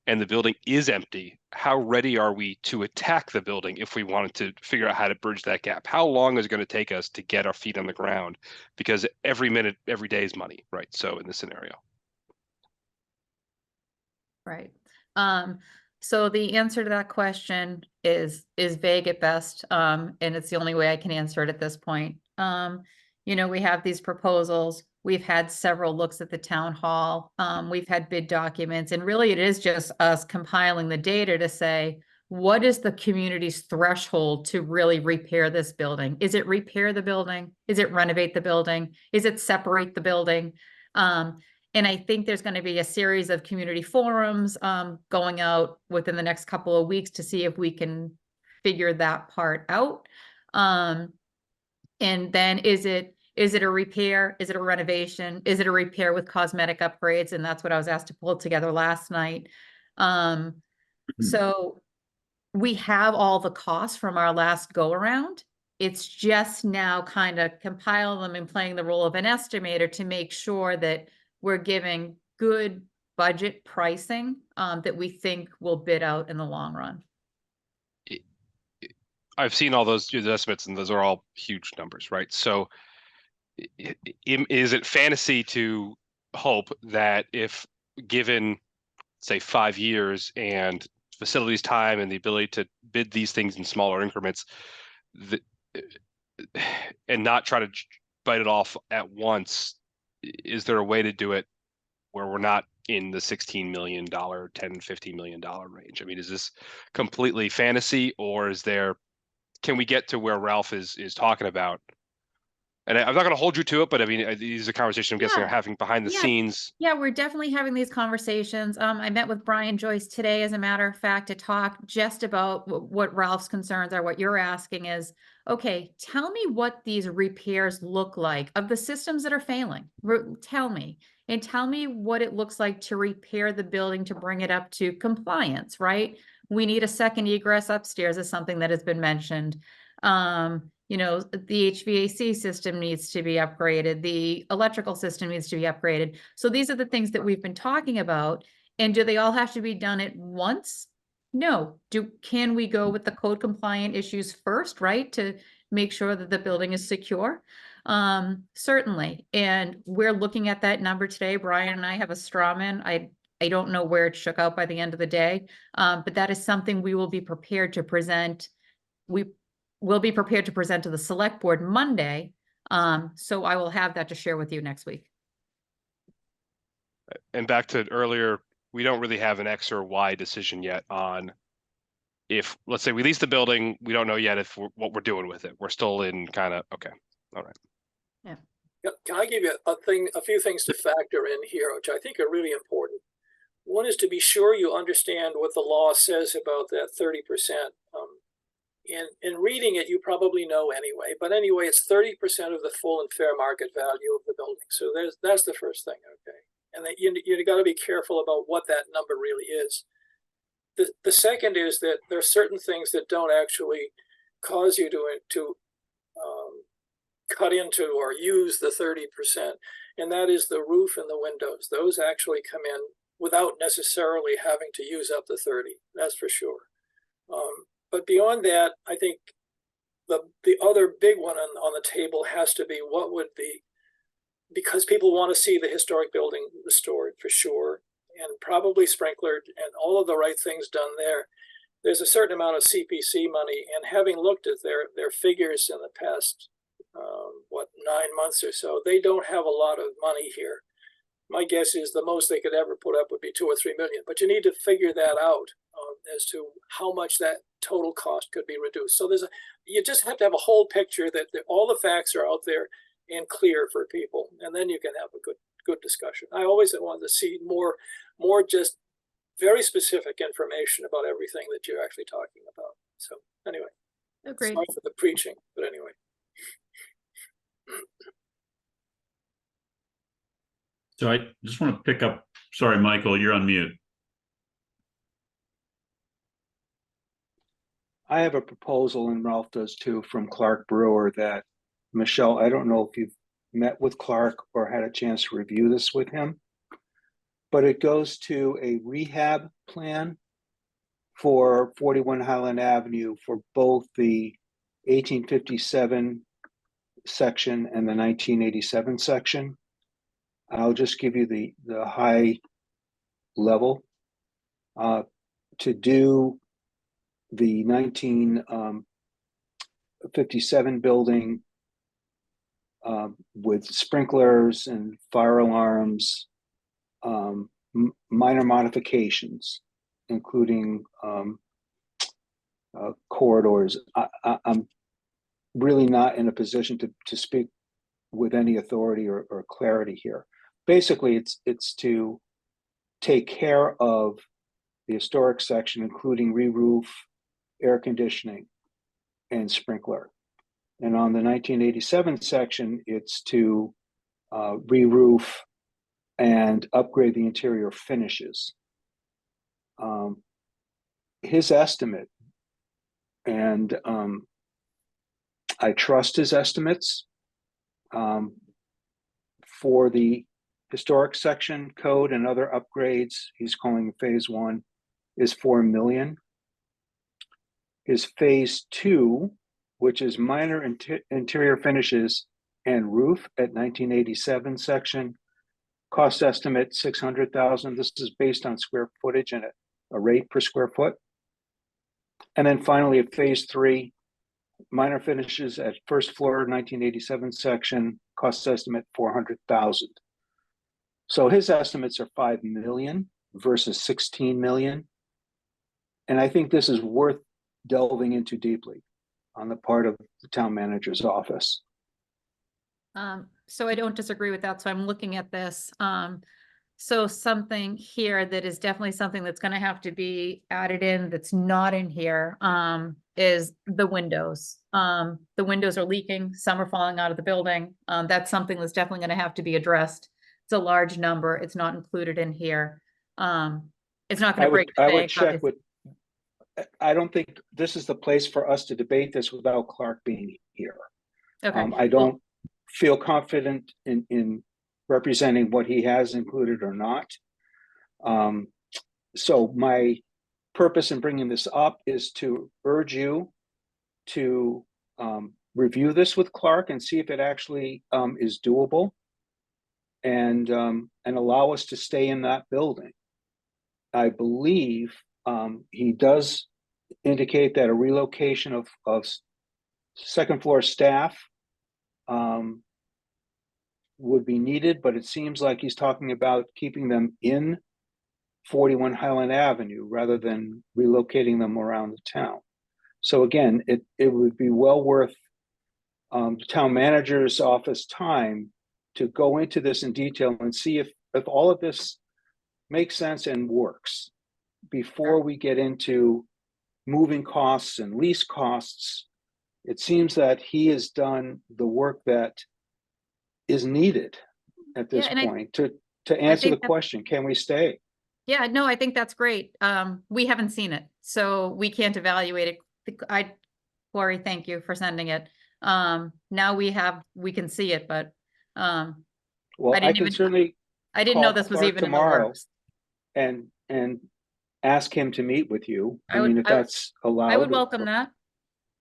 and the building is empty, how ready are we to attack the building if we wanted to figure out how to bridge that gap? How long is it going to take us to get our feet on the ground? Because every minute, every day is money, right? So in this scenario. Right. So the answer to that question is vague at best. And it's the only way I can answer it at this point. You know, we have these proposals. We've had several looks at the town hall. We've had bid documents, and really it is just us compiling the data to say, what is the community's threshold to really repair this building? Is it repair the building? Is it renovate the building? Is it separate the building? And I think there's going to be a series of community forums going out within the next couple of weeks to see if we can figure that part out. And then is it a repair? Is it a renovation? Is it a repair with cosmetic upgrades? And that's what I was asked to pull together last night. So we have all the costs from our last go around. It's just now kind of compiling them and playing the role of an estimator to make sure that we're giving good budget pricing that we think will bid out in the long run. I've seen all those estimates, and those are all huge numbers, right? So is it fantasy to hope that if given, say, 5 years and facilities time and the ability to bid these things in smaller increments, and not try to bite it off at once, is there a way to do it where we're not in the $16 million, $10-15 million range? I mean, is this completely fantasy, or can we get to where Ralph is talking about? And I'm not going to hold you to it, but I mean, these are conversations I'm guessing are having behind the scenes. Yeah, we're definitely having these conversations. I met with Brian Joyce today, as a matter of fact, to talk just about what Ralph's concerns are. What you're asking is, okay, tell me what these repairs look like of the systems that are failing. Tell me, and tell me what it looks like to repair the building to bring it up to compliance, right? We need a second egress upstairs, is something that has been mentioned. You know, the HVAC system needs to be upgraded. The electrical system needs to be upgraded. So these are the things that we've been talking about. And do they all have to be done at once? No. Can we go with the code compliant issues first, right? To make sure that the building is secure? Certainly. And we're looking at that number today. Brian and I have a straw man. I don't know where it shook out by the end of the day. But that is something we will be prepared to present. We'll be prepared to present to the select board Monday. So I will have that to share with you next week. And back to earlier, we don't really have an X or Y decision yet on if, let's say we lease the building, we don't know yet what we're doing with it. We're still in kind of, okay, all right. Yeah. Can I give you a few things to factor in here, which I think are really important? One is to be sure you understand what the law says about that 30%. In reading it, you probably know anyway, but anyway, it's 30% of the full and fair market value of the building. So that's the first thing, okay? And that you got to be careful about what that number really is. The second is that there are certain things that don't actually cause you to cut into or use the 30%, and that is the roof and the windows. Those actually come in without necessarily having to use up the 30, that's for sure. But beyond that, I think the other big one on the table has to be because people want to see the historic building restored for sure, and probably sprinklered and all of the right things done there. There's a certain amount of CPC money, and having looked at their figures in the past, 9 months or so, they don't have a lot of money here. my guess is the most they could ever put up would be 2 or 3 million, but you need to figure that out as to how much that total cost could be reduced. So you just have to have a whole picture that all the facts are out there and clear for people, and then you can have a good discussion. I always wanted to see more just very specific information about everything that you're actually talking about. So anyway, Agreed. sorry for the preaching, but anyway. So I just want to pick up, sorry, Michael, you're on mute. I have a proposal, and Ralph does too, from Clark Brewer that, Michelle, I don't know if you've met with Clark or had a chance to review this with him, but it goes to a rehab plan for 41 Highland Avenue for both the 1857 section and the 1987 section. I'll just give you the high level. To do the 1957 building with sprinklers and fire alarms, minor modifications, including corridors. I'm really not in a position to speak with any authority or clarity here. Basically, it's to take care of the historic section, including re-roof, air conditioning, and sprinkler. And on the 1987 section, it's to re-roof and upgrade the interior finishes. His estimate, and I trust his estimates, for the historic section code and other upgrades, he's calling phase 1, is 4 million. His phase 2, which is minor interior finishes and roof at 1987 section, cost estimate 600,000. This is based on square footage and a rate per square foot. And then finally at phase 3, minor finishes at first floor 1987 section, cost estimate 400,000. So his estimates are 5 million versus 16 million. And I think this is worth delving into deeply on the part of the town manager's office. So I don't disagree with that. So I'm looking at this. So something here that is definitely something that's going to have to be added in that's not in here is the windows. The windows are leaking, some are falling out of the building. That's something that's definitely going to have to be addressed. It's a large number. It's not included in here. It's not going to break the I bank. would check with, I don't think this is the place for us to debate this without Clark being here. Okay. I don't feel confident in representing what he has included or not. So my purpose in bringing this up is to urge you to review this with Clark and see if it actually is doable, and allow us to stay in that building. I believe he does indicate that a relocation of second floor staff would be needed, but it seems like he's talking about keeping them in 41 Highland Avenue rather than relocating them around the town. So again, it would be well worth the town manager's office time to go into this in detail and see if all of this makes sense and works before we get into moving costs and lease costs. It seems that he has done the work that is needed at this point to answer the question, can we stay? Yeah, no, I think that's great. We haven't seen it, so we can't evaluate it. Corey, thank you for sending it. Now we can see it, but well, I can certainly I didn't know this was even tomorrow in the works. and ask him to meet with you. I mean, if that's allowed. I would welcome that.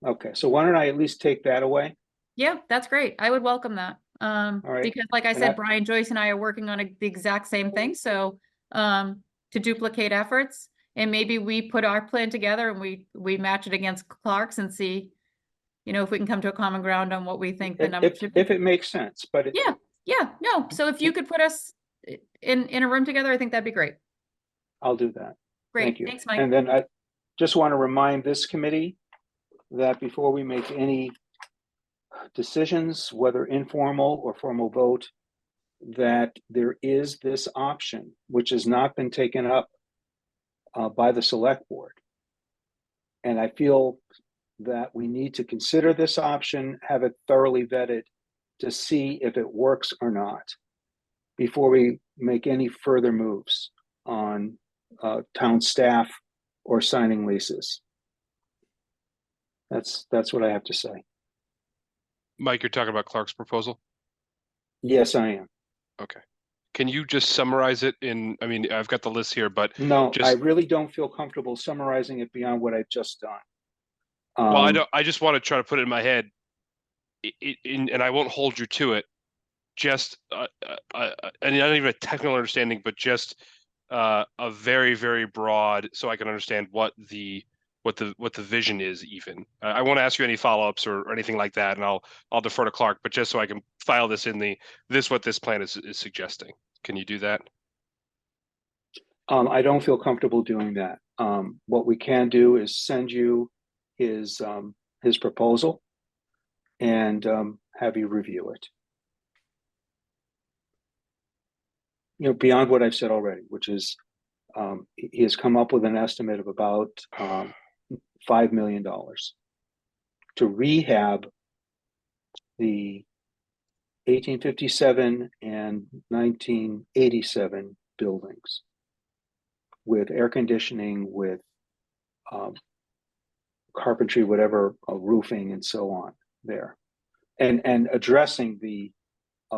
Okay, so why don't I at least take that away? Yeah, that's great. I would welcome that. right. Because like I said, Brian Joyce and I are working on the exact same thing. So to duplicate efforts, and maybe we put our plan together and we match it against Clark's and see, if we can come to a common ground on what we think the number should be. If it makes sense, but Yeah, no. So if you could put us in a room together, I think that'd be great. I'll do that. Great, Thank you. thanks, Mike. And then I just want to remind this committee that before we make any decisions, whether informal or formal vote, that there is this option, which has not been taken up by the select board. And I feel that we need to consider this option, have it thoroughly vetted to see if it works or not before we make any further moves on town staff or signing leases. That's what I have to say. Mike, you're talking about Clark's proposal? Yes, I am. Okay. Can you just summarize it in, I mean, I've got the list here, but No, just, I really don't feel comfortable summarizing it beyond what I've just done. well, I don't, I just want to try to put it in my head and I won't hold you to it. Just, and not even a technical understanding, but just a very, very broad, so I can understand what the vision is even. I won't ask you any follow-ups or anything like that, and I'll defer to Clark, but just so I can file this in what this plan is suggesting. Can you do that? I don't feel comfortable doing that. What we can do is send you his proposal and have you review it. You know, beyond what I've said already, which is he has come up with an estimate of about $5 million to rehab the 1857 and 1987 buildings with air conditioning, with carpentry, whatever, roofing and so on there, and addressing the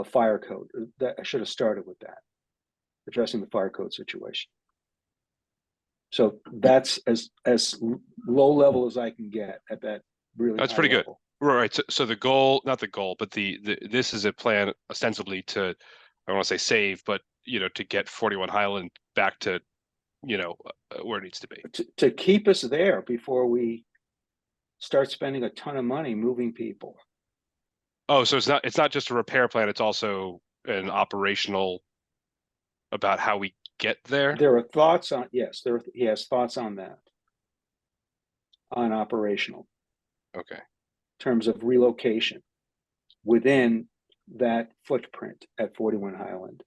fire code. That I should have started with that, addressing the fire code situation. So that's as low level as I can get at that really. That's high pretty good. level. Right. So the goal, not the goal, but this is a plan ostensibly to, I don't want to say save, but to get 41 Highland back to, where it needs to be. To keep us there before we start spending a ton of money moving people. Oh, so it's not just a repair plan, it's also an operational about how we get there. There are thoughts on, yes, he has thoughts on that. On operational. Okay. In terms of relocation within that footprint at 41 Highland.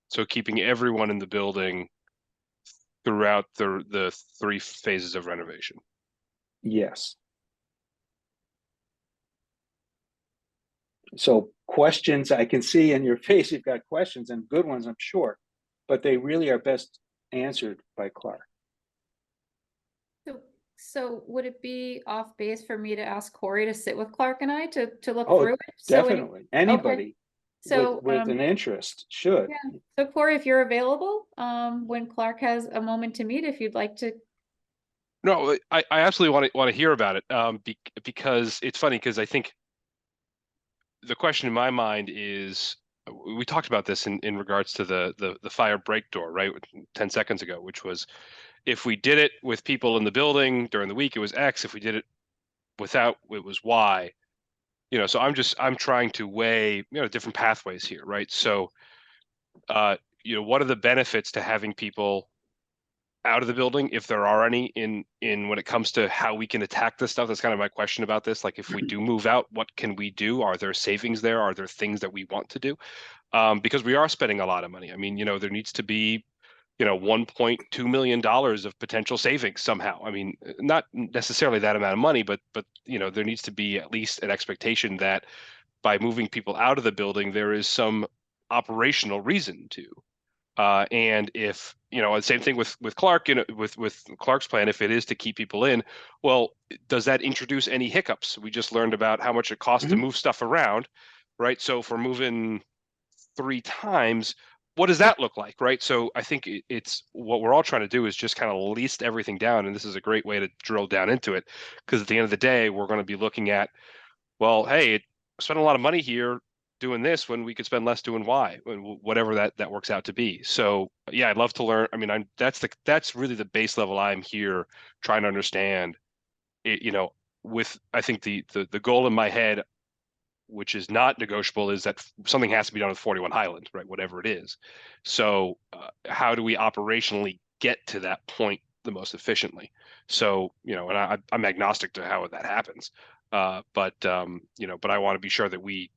So keeping everyone in the building throughout the 3 phases of renovation. Yes. So questions, I can see in your face, you've got questions and good ones, I'm sure, but they really are best answered by Clark. So would it be off base for me to ask Corey to sit with Clark and I to look Oh, through it? So definitely. Anybody So with an interest should. yeah. So Corey, if you're available, when Clark has a moment to meet, if you'd like to. No, I absolutely want to hear about it. Because it's funny, because I think the question in my mind is, we talked about this in regards to the fire break door, right? 10 seconds ago, which was, if we did it with people in the building during the week, it was X. If we did it without, it was Y. So I'm trying to weigh, different pathways here, right? So, what are the benefits to having people out of the building, if there are any, in when it comes to how we can attack this stuff? That's kind of my question about this. Like, if we do move out, what can we do? Are there savings there? Are there things that we want to do? Because we are spending a lot of money. I mean, there needs to be, $1.2 million of potential savings somehow. I mean, not necessarily that amount of money, but there needs to be at least an expectation that by moving people out of the building, there is some operational reason to. And if, the same thing with Clark, with Clark's plan, if it is to keep people in, well, does that introduce any hiccups? We just learned about how much it costs to move stuff around, right? So if we're moving 3 times, what does that look like, right? So I think it's what we're all trying to do is just kind of list everything down, and this is a great way to drill down into it, because at the end of the day, we're going to be looking at, well, hey, I spent a lot of money here doing this when we could spend less doing Y, whatever that works out to be. So yeah, I'd love to learn. I mean, that's really the base level I'm here trying to understand. With, I think the goal in my head which is not negotiable, is that something has to be done with 41 Highland, right? Whatever it is. So how do we operationally get to that point the most efficiently? So, you know, and I'm agnostic to how that happens. But you know, but I want to be sure that we're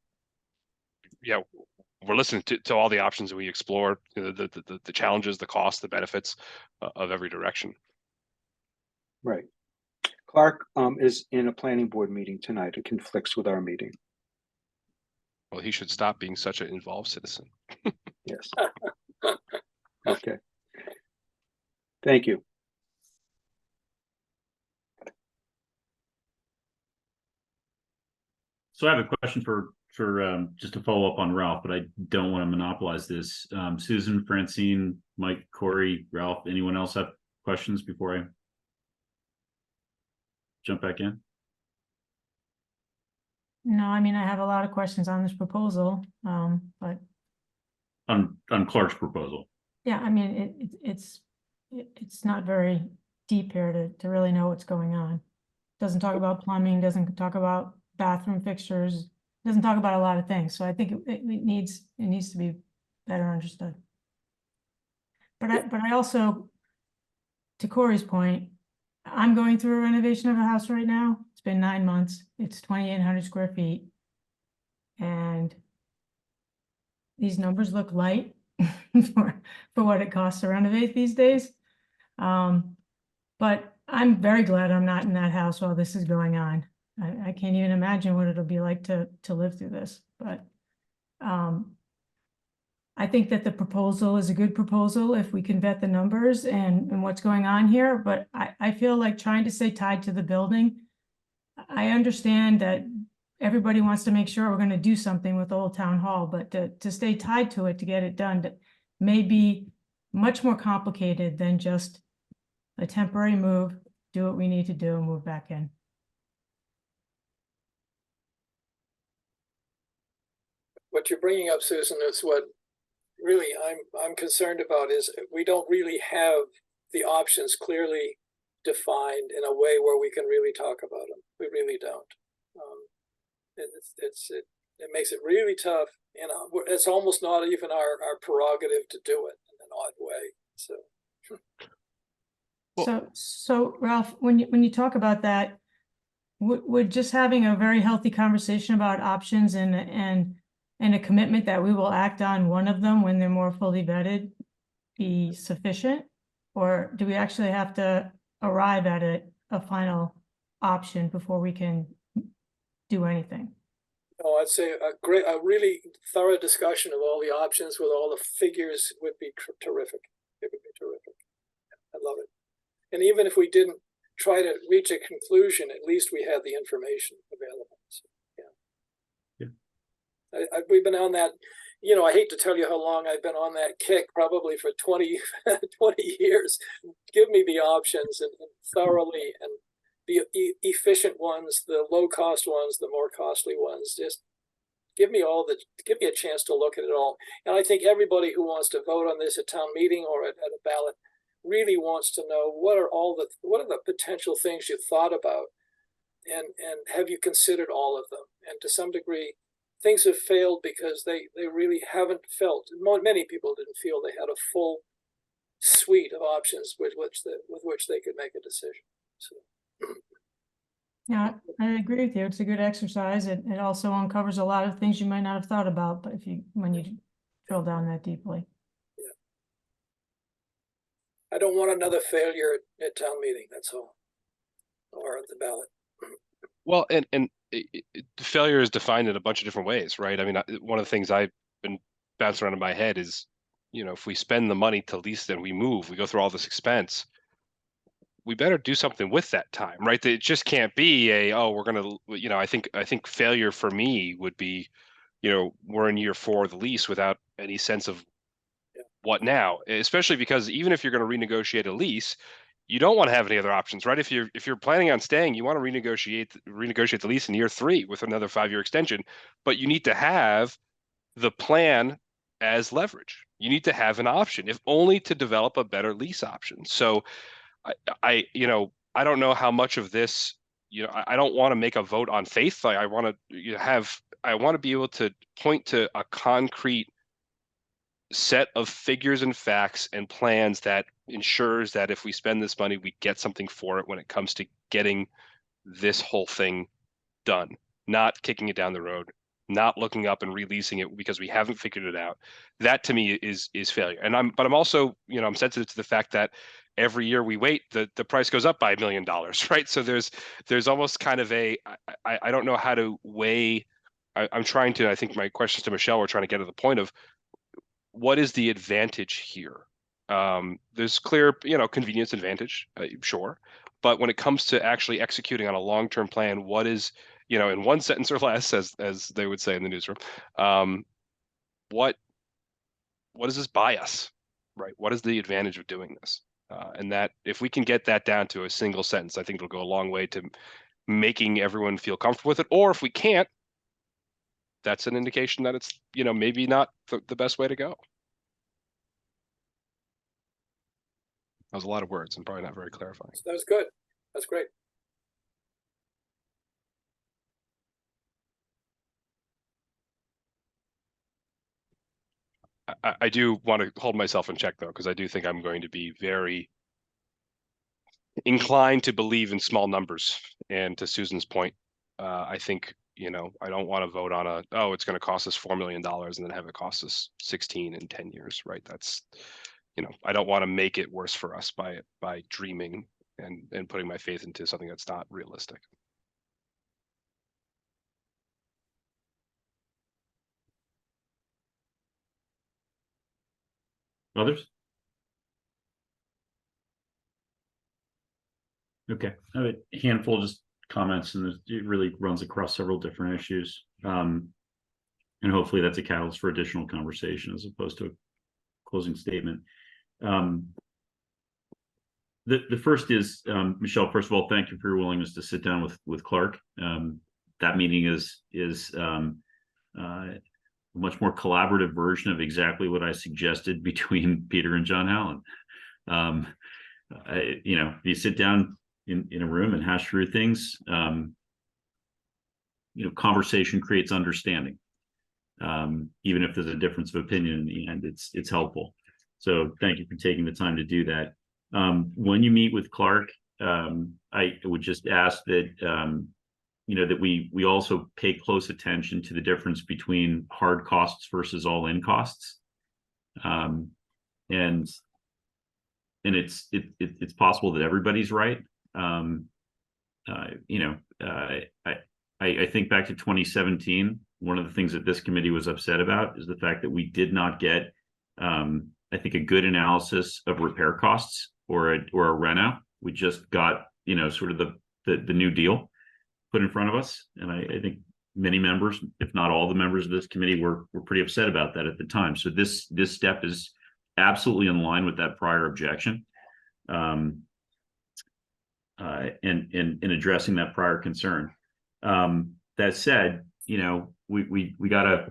listening to all the options that we explore, you know, the challenges, the costs, the benefits of every direction. Right. Clark is in a planning board meeting tonight. It conflicts with our meeting. Well, he should stop being such an involved citizen. Yes. Okay. Thank you. So I have a question for just to follow up on Ralph, but I don't want to monopolize this. Susan, Francine, Mike, Corey, Ralph, anyone else have questions before I jump back in? No, I mean, I have a lot of questions on this proposal, but On Clark's proposal. yeah, I mean, it's not very deep here to really know what's going on. Doesn't talk about plumbing, doesn't talk about bathroom fixtures, doesn't talk about a lot of things. So I think it needs to be better understood. But I also, to Corey's point, I'm going through a renovation of a house right now. It's been 9 months. It's 2,800 square feet. And these numbers look light for what it costs to renovate these days. But I'm very glad I'm not in that house while this is going on. I can't even imagine what it'll be like to live through this, but I think that the proposal is a good proposal if we can vet the numbers and what's going on here, but I feel like trying to stay tied to the building. I understand that everybody wants to make sure we're gonna do something with Old Town Hall, but to stay tied to it, to get it done, that may be much more complicated than just a temporary move, do what we need to do and move back in. What you're bringing up, Susan, is what really I'm concerned about is we don't really have the options clearly defined in a way where we can really talk about them. We really don't. It makes it really tough, and it's almost not even our prerogative to do it in an odd way. So. So Ralph, when you talk about that, would just having a very healthy conversation about options and a commitment that we will act on one of them when they're more fully vetted be sufficient? Or do we actually have to arrive at a final option before we can do anything? No, I'd say a really thorough discussion of all the options with all the figures would be terrific. It would be terrific. I love it. And even if we didn't try to reach a conclusion, at least we had the information available. So, yeah. We've been on that, you know, I hate to tell you how long I've been on that kick, probably for 20 years. Give me the options and thoroughly, and the efficient ones, the low cost ones, the more costly ones. Just give me a chance to look at it all. And I think everybody who wants to vote on this at town meeting or at a ballot really wants to know what are the potential things you've thought about, and have you considered all of them? And to some degree, things have failed because they really haven't felt. Many people didn't feel they had a full suite of options with which they could make a decision. So. Yeah, I agree with you. It's a good exercise. It also uncovers a lot of things you might not have thought about, but when you drill down that deeply. I don't want another failure at town meeting, that's all, or at the ballot. Well, and failure is defined in a bunch of different ways, right? I mean, one of the things I've been bouncing around in my head is, you know, if we spend the money to lease, then we move, we go through all this expense, we better do something with that time, right? It just can't be we're going to, you know, I think failure for me would be, you know, we're in year 4 of the lease without any sense of what now, especially because even if you're going to renegotiate a lease, you don't want to have any other options, right? If you're planning on staying, you want to renegotiate the lease in year 3 with another 5-year extension, but you need to have the plan as leverage. You need to have an option, if only to develop a better lease option. So I don't know how much of this, you know, I don't want to make a vote on faith. I want to have I want to be able to point to a concrete set of figures and facts and plans that ensures that if we spend this money, we get something for it when it comes to getting this whole thing done, not kicking it down the road, not looking up and releasing it because we haven't figured it out. That to me is failure. And I'm also, you know, I'm sensitive to the fact that every year we wait, the price goes up by $1 million, right? So there's almost kind of I don't know how to weigh. I'm trying to, I think my questions to Michelle were trying to get to the point of what is the advantage here? There's clear, you know, convenience advantage, sure. But when it comes to actually executing on a long-term plan, what is, you know, in one sentence or less, as they would say in the newsroom, what does this buy us, right? What is the advantage of doing this? And that if we can get that down to a single sentence, I think it'll go a long way to making everyone feel comfortable with it. Or if we can't, that's an indication that it's, you know, maybe not the best way to go. That was a lot of words and probably not very clarifying. That was good. That's great. I do want to hold myself in check though, because I do think I'm going to be very inclined to believe in small numbers. And to Susan's point, I think, you know, I don't want to vote on it's going to cost us $4 million and then have it cost us 16 in 10 years, right? That's, you know, I don't want to make it worse for us by dreaming and putting my faith into something that's not realistic. Others? Okay, I have a handful of just comments, and it really runs across several different issues. And hopefully that's a catalyst for additional conversation as opposed to a closing statement. The first is, Michelle, first of all, thank you for your willingness to sit down with Clark. That meeting is a much more collaborative version of exactly what I suggested between Peter and John Hallen. You know, if you sit down in a room and hash through things, you know, conversation creates understanding. Even if there's a difference of opinion in the end, it's helpful. So thank you for taking the time to do that. When you meet with Clark, I would just ask that you know, that we also pay close attention to the difference between hard costs versus all-in costs. And it's possible that everybody's right. You know, I think back to 2017, one of the things that this committee was upset about is the fact that we did not get, I think, a good analysis of repair costs or a reno. We just got, you know, sort of the new deal put in front of us. And I think many members, if not all the members of this committee, were pretty upset about that at the time. So this step is absolutely in line with that prior objection. And addressing that prior concern. That said, you know, we got a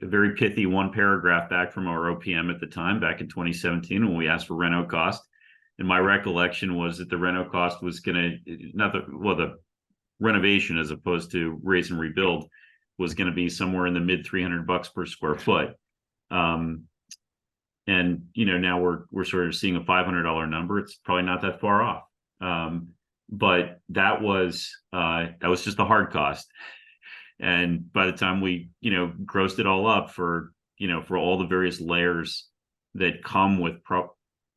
very pithy one paragraph back from our OPM at the time, back in 2017, when we asked for reno cost. And my recollection was that the reno cost was going to, the renovation as opposed to raise and rebuild was going to be somewhere in the mid $300 per square foot. And, you know, now we're sort of seeing a $500 number. It's probably not that far off. But that was just the hard cost. And by the time we, you know, grossed it all up for, you know, for all the various layers that come with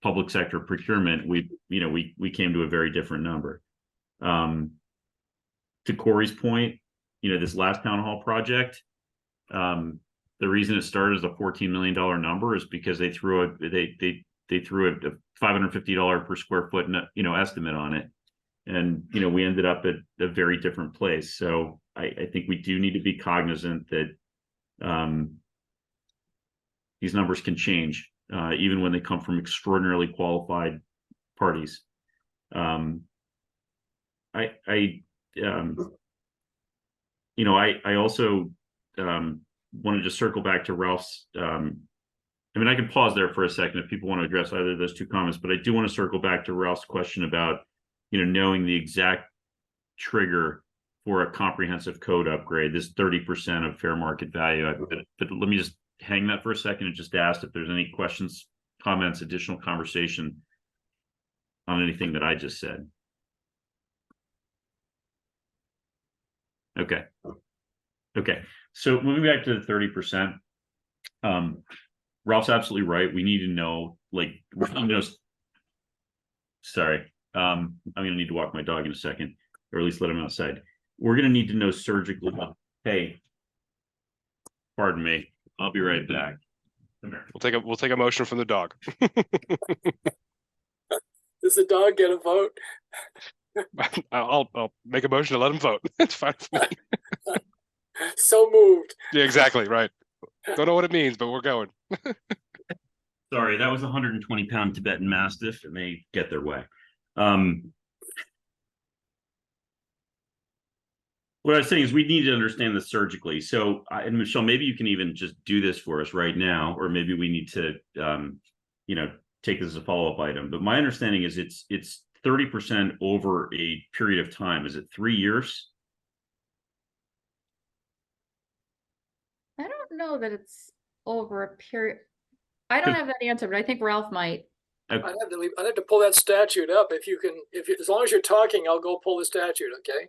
public sector procurement, we came to a very different number. To Corey's point, you know, this last town hall project, the reason it started as a $14 million number is because they threw a $550 per square foot, you know, estimate on it. And, you know, we ended up at a very different place. So I think we do need to be cognizant that these numbers can change, even when they come from extraordinarily qualified parties. You know, I also wanted to circle back to Ralph's. I mean, I can pause there for a second if people want to address either of those two comments, but I do want to circle back to Ralph's question about, you know, knowing the exact trigger for a comprehensive code upgrade, this 30% of fair market value. But let me just hang that for a second and just ask if there's any questions, comments, additional conversation on anything that I just said. Okay. Okay. So moving back to the 30%, Ralph's absolutely right. We need to know, like, sorry. I'm going to need to walk my dog in a second, or at least let him outside. We're going to need to know surgically. Hey, pardon me. I'll be right back. Come here. We'll take a motion from the dog. Does the dog get a vote? I'll make a motion to let him vote. It's fine for me. So moved. Yeah, exactly right. Don't know what it means, but we're going. Sorry, that was a 120-pound Tibetan Mastiff, and they get their way. What I was saying is we need to understand this surgically. So, and Michelle, maybe you can even just do this for us right now, or maybe we need to, take this as a follow-up item. But my understanding is it's 30% over a period of time. Is it 3 years? I don't know that it's over a period. I don't have that answer, but I think Ralph might. I'd have to pull that statute up. If you can, as long as you're talking, I'll go pull the statute. Okay.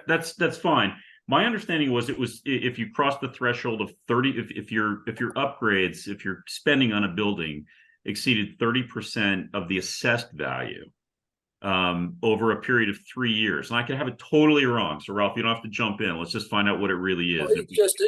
That's fine. My understanding was if you cross the threshold of 30, if your upgrades, if your spending on a building exceeded 30% of the assessed value over a period of 3 years, and I could have it totally wrong. So Ralph, you don't have to jump in. Let's just find out what it really is. Well,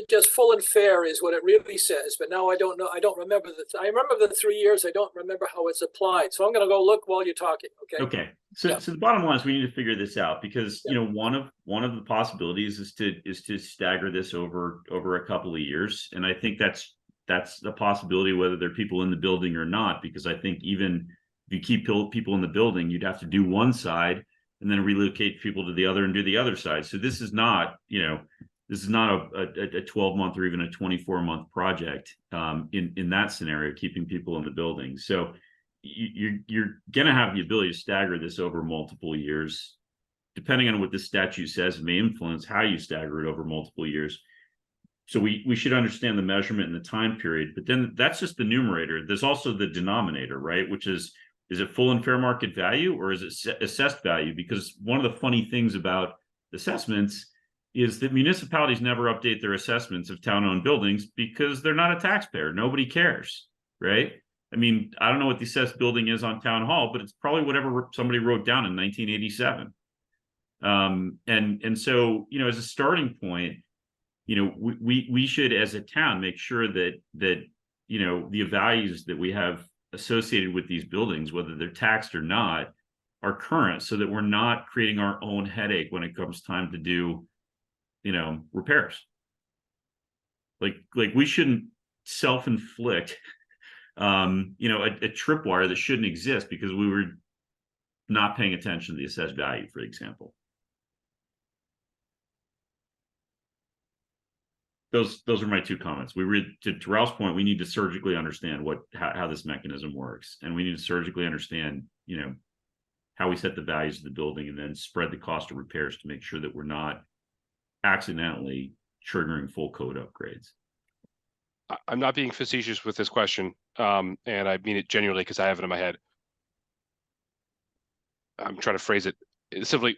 just full and fair is what it really says. But now I don't know. I don't remember I remember the 3 years. I don't remember how it's applied. So I'm going to go look while you're talking. Okay. Okay. So the bottom line is we need to figure this out because one of the possibilities is to stagger this over a couple of years, and I think that's a possibility whether there are people in the building or not. Because I think even if you keep people in the building, you'd have to do one side and then relocate people to the other and do the other side. So this is not a 12-month or even a 24-month project in that scenario, keeping people in the building. So you're going to have the ability to stagger this over multiple years. Depending on what the statute says, it may influence how you stagger it over multiple years. So we should understand the measurement and the time period, but then that's just the numerator. There's also the denominator, right? Which is it full and fair market value or is it assessed value? Because one of the funny things about assessments is that municipalities never update their assessments of town-owned buildings because they're not a taxpayer. Nobody cares, right? I mean, I don't know what the assessed building is on Town Hall, but it's probably whatever somebody wrote down in 1987. And so, as a starting point, we should, as a town, make sure that the values that we have associated with these buildings, whether they're taxed or not, are current, so that we're not creating our own headache when it comes time to do, repairs. Like we shouldn't self-inflict, a tripwire that shouldn't exist because we were not paying attention to the assessed value, for example. Those are my two comments. To Ralph's point, we need to surgically understand how this mechanism works, and we need to surgically understand, how we set the values of the building, and then spread the cost of repairs to make sure that we're not accidentally triggering full code upgrades. I'm not being facetious with this question, and I mean it genuinely because I have it in my head. I'm trying to phrase it simply.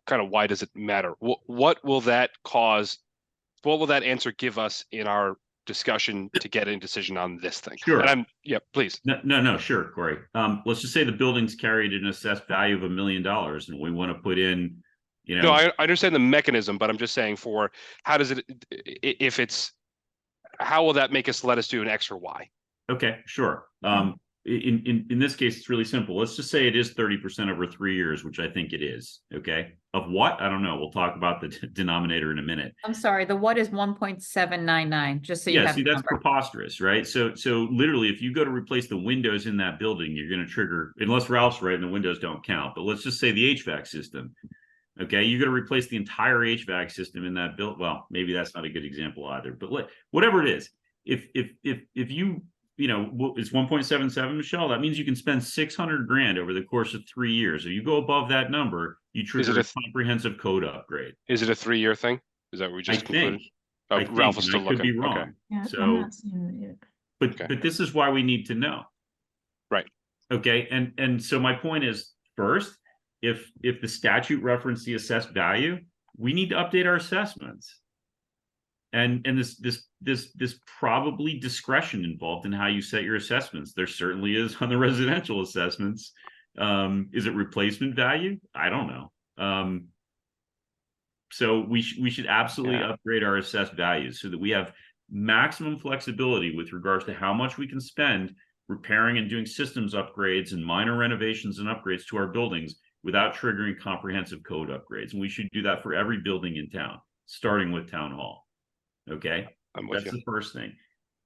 Kind of, why does it matter? What will that cause? What will that answer give us in our discussion to get a decision on this thing? Sure. And please. No, sure, Corey. Let's just say the building's carried an assessed value of $1 million, and we want to put in, No, I understand the mechanism, but I'm just saying how does it, if it's, how will that make us let us do an X or Y? Okay, sure. In this case, it's really simple. Let's just say it is 30% over 3 years, which I think it is. Okay. Of what? I don't know. We'll talk about the denominator in a minute. I'm sorry, the what is 1.799, just so you have see, the that's number. preposterous, right? So literally, if you go to replace the windows in that building, you're going to trigger, unless Ralph's right and the windows don't count, but let's just say the HVAC system. Okay, you're going to replace the entire HVAC system in that build. Well, maybe that's not a good example either, but whatever it is, if you it's 1.77, Michelle, that means you can spend $600,000 over the course of 3 years. If you go above that number, you Is trigger it a comprehensive code upgrade. Is it a 3-year thing? Is that what we I just concluded? think. Oh, I think, Ralph is and still I could looking. be Okay. wrong. Yeah, I'm So, not seeing it yet. but Okay. this is why we need to know. Right. Okay, and so my point is, first, if the statute referenced the assessed value, we need to update our assessments. And this probably discretion involved in how you set your assessments. There certainly is on the residential assessments. Is it replacement value? I don't know. So we should absolutely Yeah. upgrade our assessed values so that we have maximum flexibility with regards to how much we can spend repairing and doing systems upgrades and minor renovations and upgrades to our buildings without triggering comprehensive code upgrades. And we should do that for every building in town, starting with town hall. Okay, I'm with that's you. the first thing.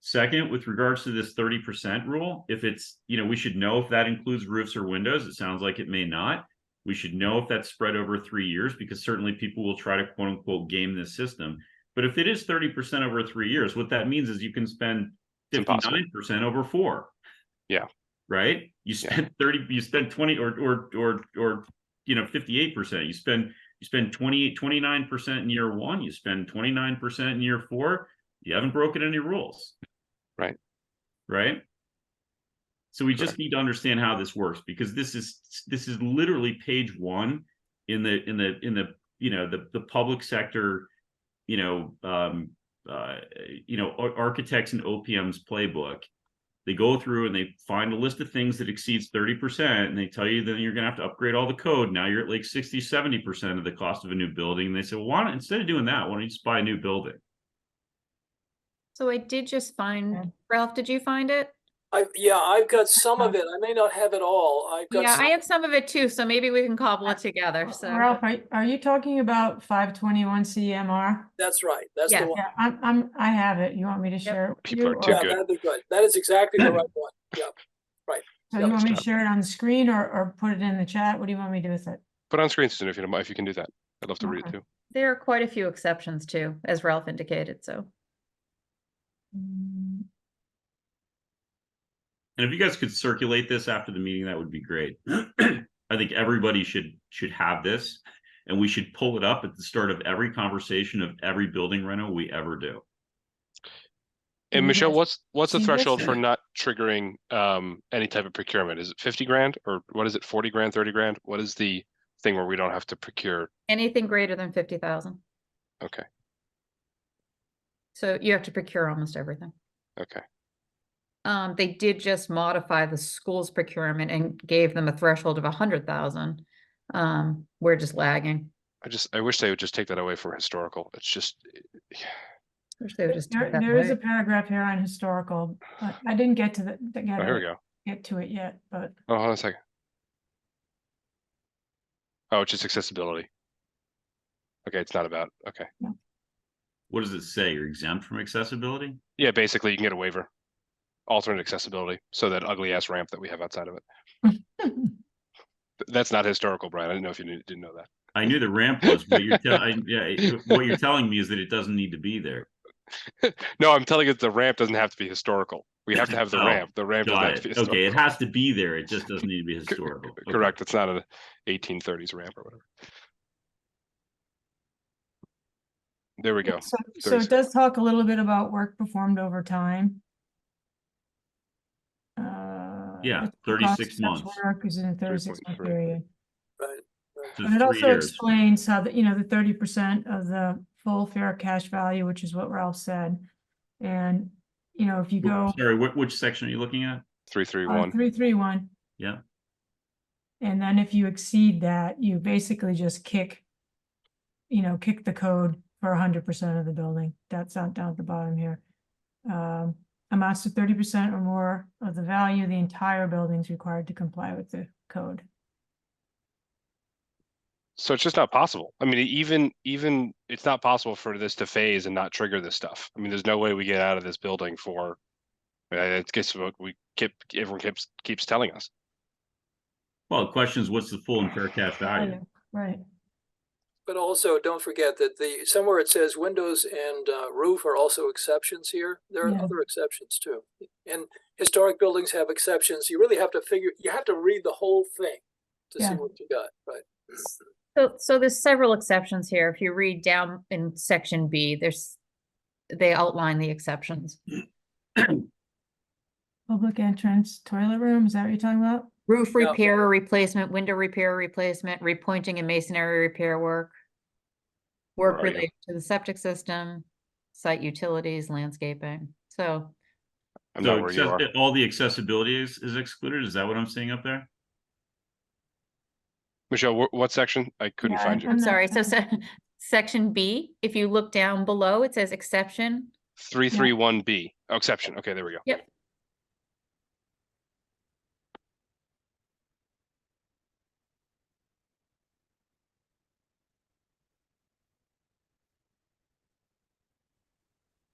Second, with regards to this 30% rule, if it's, we should know if that includes roofs or windows. It sounds like it may not. We should know if that's spread over 3 years, because certainly people will try to quote unquote game this system. But if it is 30% over 3 years, what that means is you can spend It's impossible. 59% over 4. Yeah. Right? You spend 30, you spend 20 or 58%. You spend 29% in year 1, you spend 29% in year 4, you haven't broken any rules. Right. Right. So we Correct. just need to understand how this works, because this is literally page 1 in the public sector, architects and OPM's playbook. They go through and they find a list of things that exceeds 30%, and they tell you then you're going to have to upgrade all the code. Now you're at like 60, 70% of the cost of a new building. And they say, well, why not, instead of doing that, why don't you just buy a new building? So I did just find, Okay. Ralph, did you find it? I've got some of it. I may not have it all. I've got Yeah, some. I have some of it too, so maybe we can cobble it together, so. Ralph, are you talking about 521 CMR? That's right. That's the Yes. one. Yeah, I have it. You want me to share it with People you? are too or- Yeah, good. that'd be good. That is exactly the right one. Yeah. So Yeah. you want me to Stop. share it on the screen or put it in the chat? What do you want me to do with it? Put on screen, Susan, if you can do that. I'd love to read it Okay. too. There are quite a few exceptions too, as Ralph indicated, so. Mm, And if you guys could circulate this after the meeting, that would be great. I think everybody should have this, and we should pull it up at the start of every conversation of every building rental we ever do. And you Michelle, guys what's the see this? threshold for not triggering any type of procurement? Is it 50 grand, or what is it, 40 grand, 30 grand? What is the thing where we don't have to procure? Anything greater than 50,000. Okay, So you have to procure almost everything. okay. They did just modify the school's procurement and gave them a threshold of 100,000. We're just lagging. I wish they would just take that away from historical. It's just, Wish they would just take that There is a away. paragraph here on historical, but I didn't get to oh, here we go. get to it yet, but Oh, hold on a second. Oh, it's just accessibility. Okay, it's not about, okay. What does it say? You're exempt from accessibility? Yeah, basically you can get a waiver. Alternate accessibility, so that ugly ass ramp that we have outside of it. That's not historical, Brian. I didn't know if you didn't know that. I knew the ramp was, but what you're telling me is that it doesn't need to be there. No, I'm telling you the ramp doesn't have to be historical. We have to have the Oh, ramp. The ramp doesn't Got have to be it. historical. Okay, it has to be there. It just doesn't need to be historical. Okay. Correct. It's not an 1830s ramp or whatever. There we go. So 36. it does talk a little bit about work performed over time. Yeah, the total cost 36 of such months. Work is in a 36-month 3.3. period. Right. So And it 3 also years. explains how the 30% of the full fair cash value, which is what Ralph said. And, if you go Sorry, which section are you looking at? 331. 331, Yeah. and then if you exceed that, you basically just kick the code for 100% of the building. That's down at the bottom here. Amounts to 30% or more of the value of the entire building is required to comply with the code. So it's just not possible. I mean, even it's not possible for this to phase and not trigger this stuff. I mean, there's no way we get out of this building for. It's guess what everyone keeps telling us. Well, the question is, what's the full and fair cash value? Right. But also, don't forget that somewhere it says windows and roof are also exceptions here. There are Yeah. other exceptions too. And historic buildings have exceptions. You really have to read the whole thing to see Yeah. what you got, right? So there's several exceptions here. If you read down in section B, they outline the exceptions. Public entrance, toilet room, is that what you're talking about? Roof Yeah. repair or replacement, window repair or replacement, repointing and masonry repair work. Where Work are you? related to the septic system, site utilities, landscaping. So I'm So not where you are. all the accessibility is excluded. Is that what I'm seeing up there? Michelle, what section? I couldn't Yeah, find you. I'm not- sorry, so section B, if you look down below, it says exception. 331B. Oh, exception. Okay, there we go. Yep.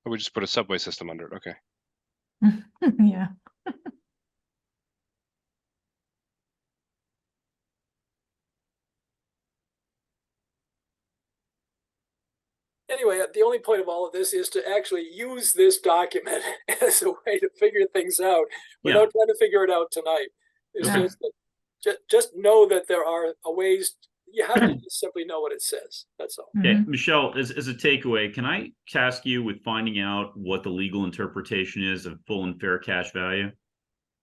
Oh, we just put a subway system under it. Okay. Yeah, Anyway, the only point of all of this is to actually use this document as a way to figure things out without trying to figure it out tonight. It's Okay. just know that there are ways. You have to just simply know what it says. That's all. Okay, Mhm. Michelle, as a takeaway, can I task you with finding out what the legal interpretation is of full and fair cash value?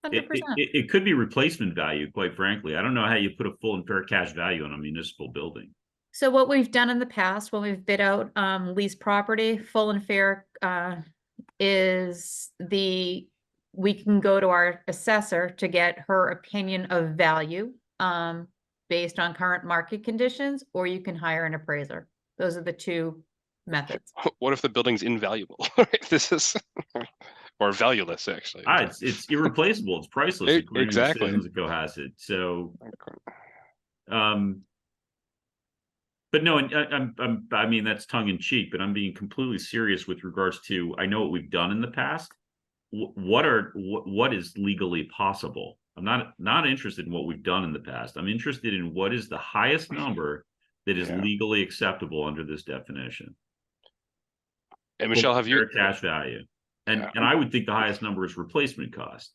100%. It could be replacement value, quite frankly. I don't know how you put a full and fair cash value on a municipal building. So what we've done in the past, when we've bid out leased property, full and fair is we can go to our assessor to get her opinion of value based on current market conditions, or you can hire an appraiser. Those are the two methods. What if the building's invaluable? This is or valueless, actually. It's irreplaceable. It's priceless. according to Exactly. Citizens of Cohasset. So, but no, I mean, that's tongue in cheek, but I'm being completely serious with regards to, I know what we've done in the past. What is legally possible? I'm not interested in what we've done in the past. I'm interested in what is the highest number that is Yeah. legally acceptable under this definition. And Michelle, have you? Fair cash value. And Yeah. and I would think the highest number is replacement cost,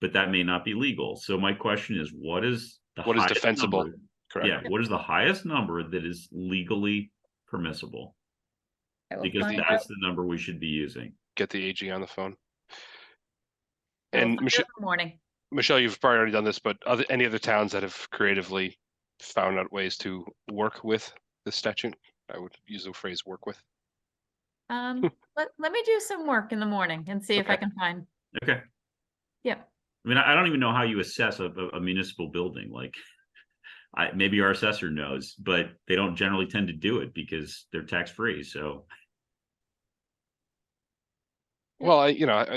but that may not be legal. So my question is, what is What is defensible? number? Correct. Yeah, what is the highest number that is legally permissible? I will Because find out. that's the number we should be using. Get the AG on the phone. I will And find out Michelle, in the morning. Michelle, you've probably already done this, but any other towns that have creatively found out ways to work with the statute? I would use the phrase "work with." Let me do some work in the morning and see if I Okay. can find. Okay. Yep. I mean, I don't even know how you assess a municipal building. Like, maybe our assessor knows, but they don't generally tend to do it because they're tax free. So Well,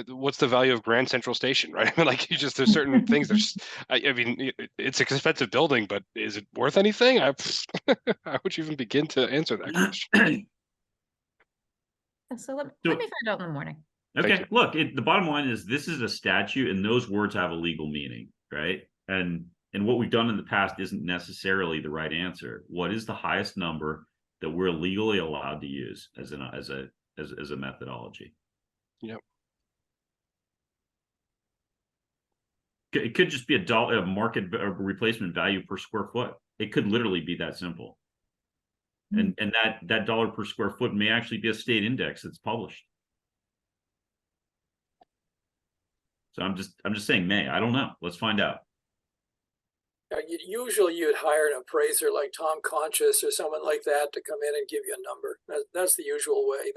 what's the value of Grand Central Station, right? I mean, like, there's certain things that just, I mean, it's an expensive building, but is it worth anything? How would you even begin to answer that question? So let So- me find out in the morning. Thank okay, you. look, the bottom line is this is a statute and those words have a legal meaning, right? And what we've done in the past isn't necessarily the right answer. What is the highest number that we're legally allowed to use as a methodology? Yep. It could just be a market replacement value per square foot. It could literally be that simple. And that dollar per square foot may actually be a state index that's published. So I'm just saying may. I don't know. Let's find out. Usually you'd hire an appraiser like Tom Conscious or someone like that to come in and give you a number. That's the usual way.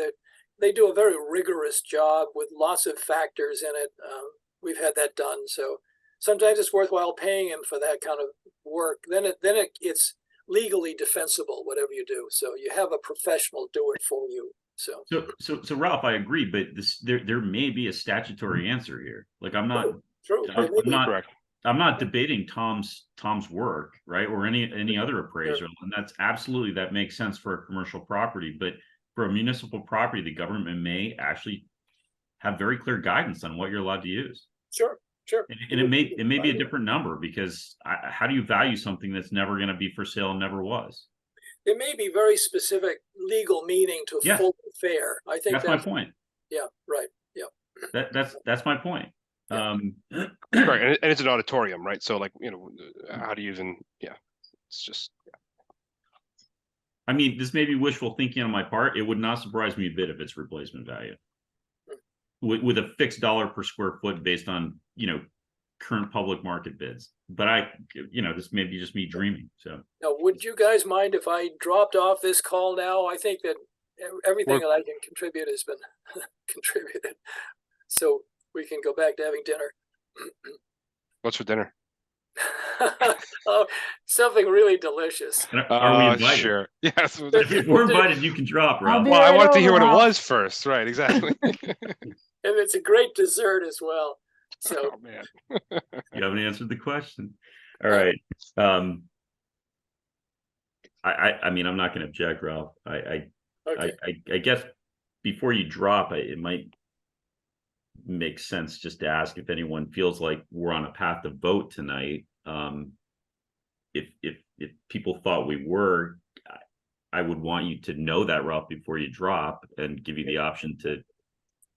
They do a very rigorous job with lots of factors in it. We've had that done. So sometimes it's worthwhile paying him for that kind of work. Then it's legally defensible, whatever you do. So you have a professional do it for you. So Ralph, I agree, but there may be a statutory answer here. Like I'm not true. Correct. I'm not debating Tom's work, right, or any other appraiser, and that's absolutely, that makes sense for a commercial property. But for a municipal property, the government may actually have very clear guidance on what you're allowed to use. Sure. And it may be a different number because how do you value something that's never going to be for sale and never was? There may be very specific legal meaning to Yeah. full and fair. I think That's my point. Yeah, right. Yeah. That's my point. Right, and it's an auditorium, right? So, like, how do you even? Yeah, it's just. Yeah. I mean, this may be wishful thinking on my part. It would not surprise me a bit if it's replacement value. With a fixed dollar per square foot based on, current public market bids. But this may be just me dreaming, so. Now, would you guys mind if I dropped off this call now? I think that everything that I can contribute has been contributed. So we can go back to having dinner. What's for dinner? Oh, something really delicious. And are we invited? Sure. Yes. If we're invited, you can drop, I'll Ralph. be Well, I right wanted to hear over, what it Ralph. was first. Right. Exactly. And it's a great dessert as well. So Oh man. You haven't answered the question. All right. I mean, I'm not going to object, Ralph. okay. I guess before you drop, it might make sense just to ask if anyone feels like we're on a path to vote tonight. If people thought we were, I would want you to know that, Ralph, before you drop, and give you the option to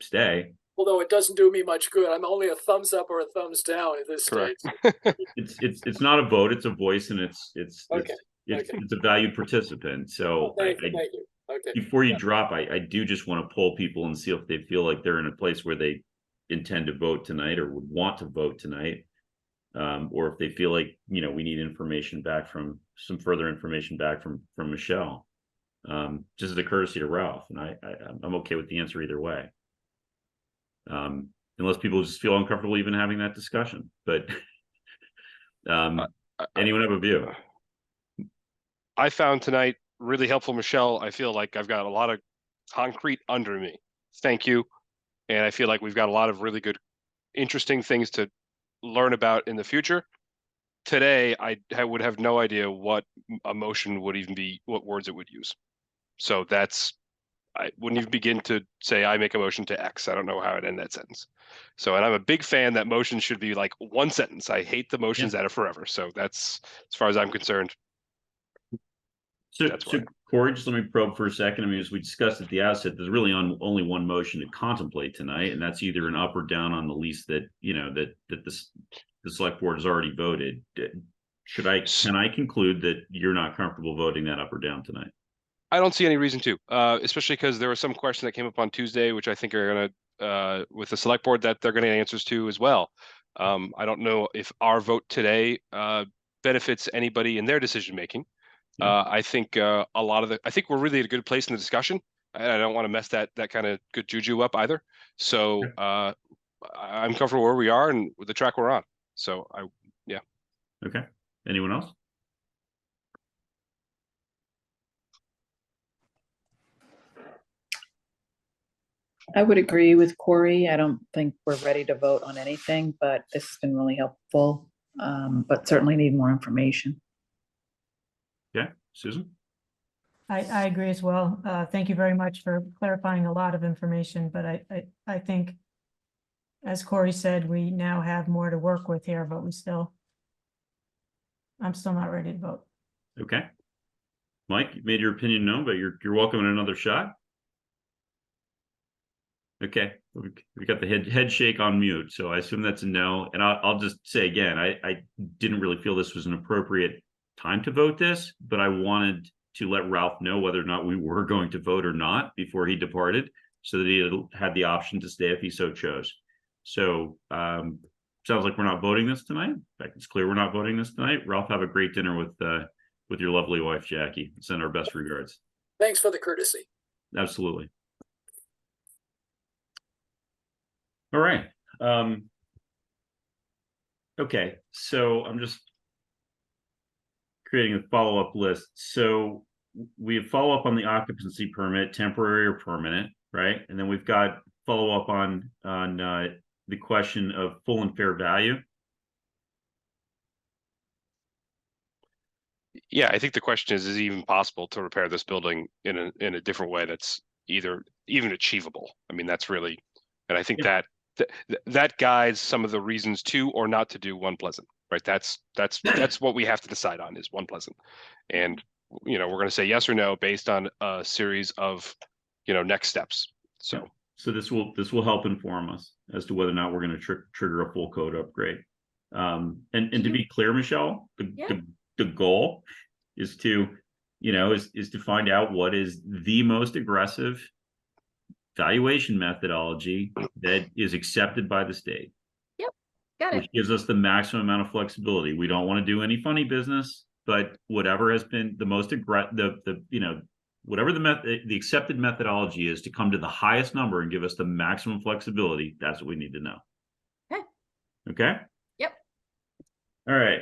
stay. Although it doesn't do me much good. I'm only a thumbs up or a thumbs down at this stage. Correct. It's not a vote, it's a voice, and it's Okay. it's a valued participant. So Thank you. Okay. before you drop, I do just want to poll people and see if they feel like they're in a place where they intend to vote tonight or would want to vote tonight, or if they feel like we need information back from some further information back from Michelle, just as a courtesy to Ralph. And I'm okay with the answer either way, unless people just feel uncomfortable even having that discussion. But anyone have a view? I found tonight really helpful, Michelle. I feel like I've got a lot of concrete under me. Thank you. And I feel like we've got a lot of really good, interesting things to learn about in the future. Today, I would have no idea what a motion would even be, what words it would use. So I wouldn't even begin to say I make a motion to X. I don't know how I'd end that sentence. So, and I'm a big fan that motions should be like one sentence. I hate the motions that are forever. So that's, as far as I'm concerned. So That's why. Corey, just let me probe for a second. I mean, as we discussed at the outset, there's really only one motion to contemplate tonight, and that's either an up or down on the lease that the select board has already voted. Can I conclude that you're not comfortable voting that up or down tonight? I don't see any reason to, especially because there was some question that came up on Tuesday, which I think are going to, with the select board, that they're going to get answers to as well. I don't know if our vote today benefits anybody in their decision making. I think I think we're really at a good place in the discussion. I don't want to mess that kind of good juju up either. So I'm comfortable where we are and with the track we're on. So Okay. Anyone else? I would agree with Corey. I don't think we're ready to vote on anything, but this has been really helpful. But certainly need more information. Yeah, Susan? I agree as well. Thank you very much for clarifying a lot of information, but I think, as Corey said, we now have more to work with here, but I'm still not ready to vote. Okay. Mike, you made your opinion known, but you're welcome in another shot. Okay, we got the head shake on mute, so I assume that's a no. And I'll just say again, I didn't really feel this was an appropriate time to vote this, but I wanted to let Ralph know whether or not we were going to vote or not before he departed, so that he had the option to stay if he so chose. So sounds like we're not voting this tonight. In fact, it's clear we're not voting this tonight. Ralph, have a great dinner with your lovely wife, Jackie. Send our best regards. Thanks for the courtesy. Absolutely. All right. Okay, so I'm just creating a follow-up list. So we have follow-up on the occupancy permit, temporary or permanent, right? And then we've got follow-up on the question of full and fair value. Yeah, I think the question is it even possible to repair this building in a different way that's even achievable? I mean, that's really, and I think that guides some of the reasons to or not to do One Pleasant, right? That's what we have to decide on, is One Pleasant. And, we're going to say yes or no based on a series of, next steps. So this will help inform us as to whether or not we're going to trigger a full code upgrade. And to be clear, Michelle, the goal is to is to find out what is the most aggressive valuation methodology that is accepted by the state, Got it. which gives us the maximum amount of flexibility. We don't want to do any funny business, but whatever has been the most whatever the accepted methodology is to come to the highest number and give us the maximum flexibility, that's what we need to know. Okay. Okay? Yep. All right.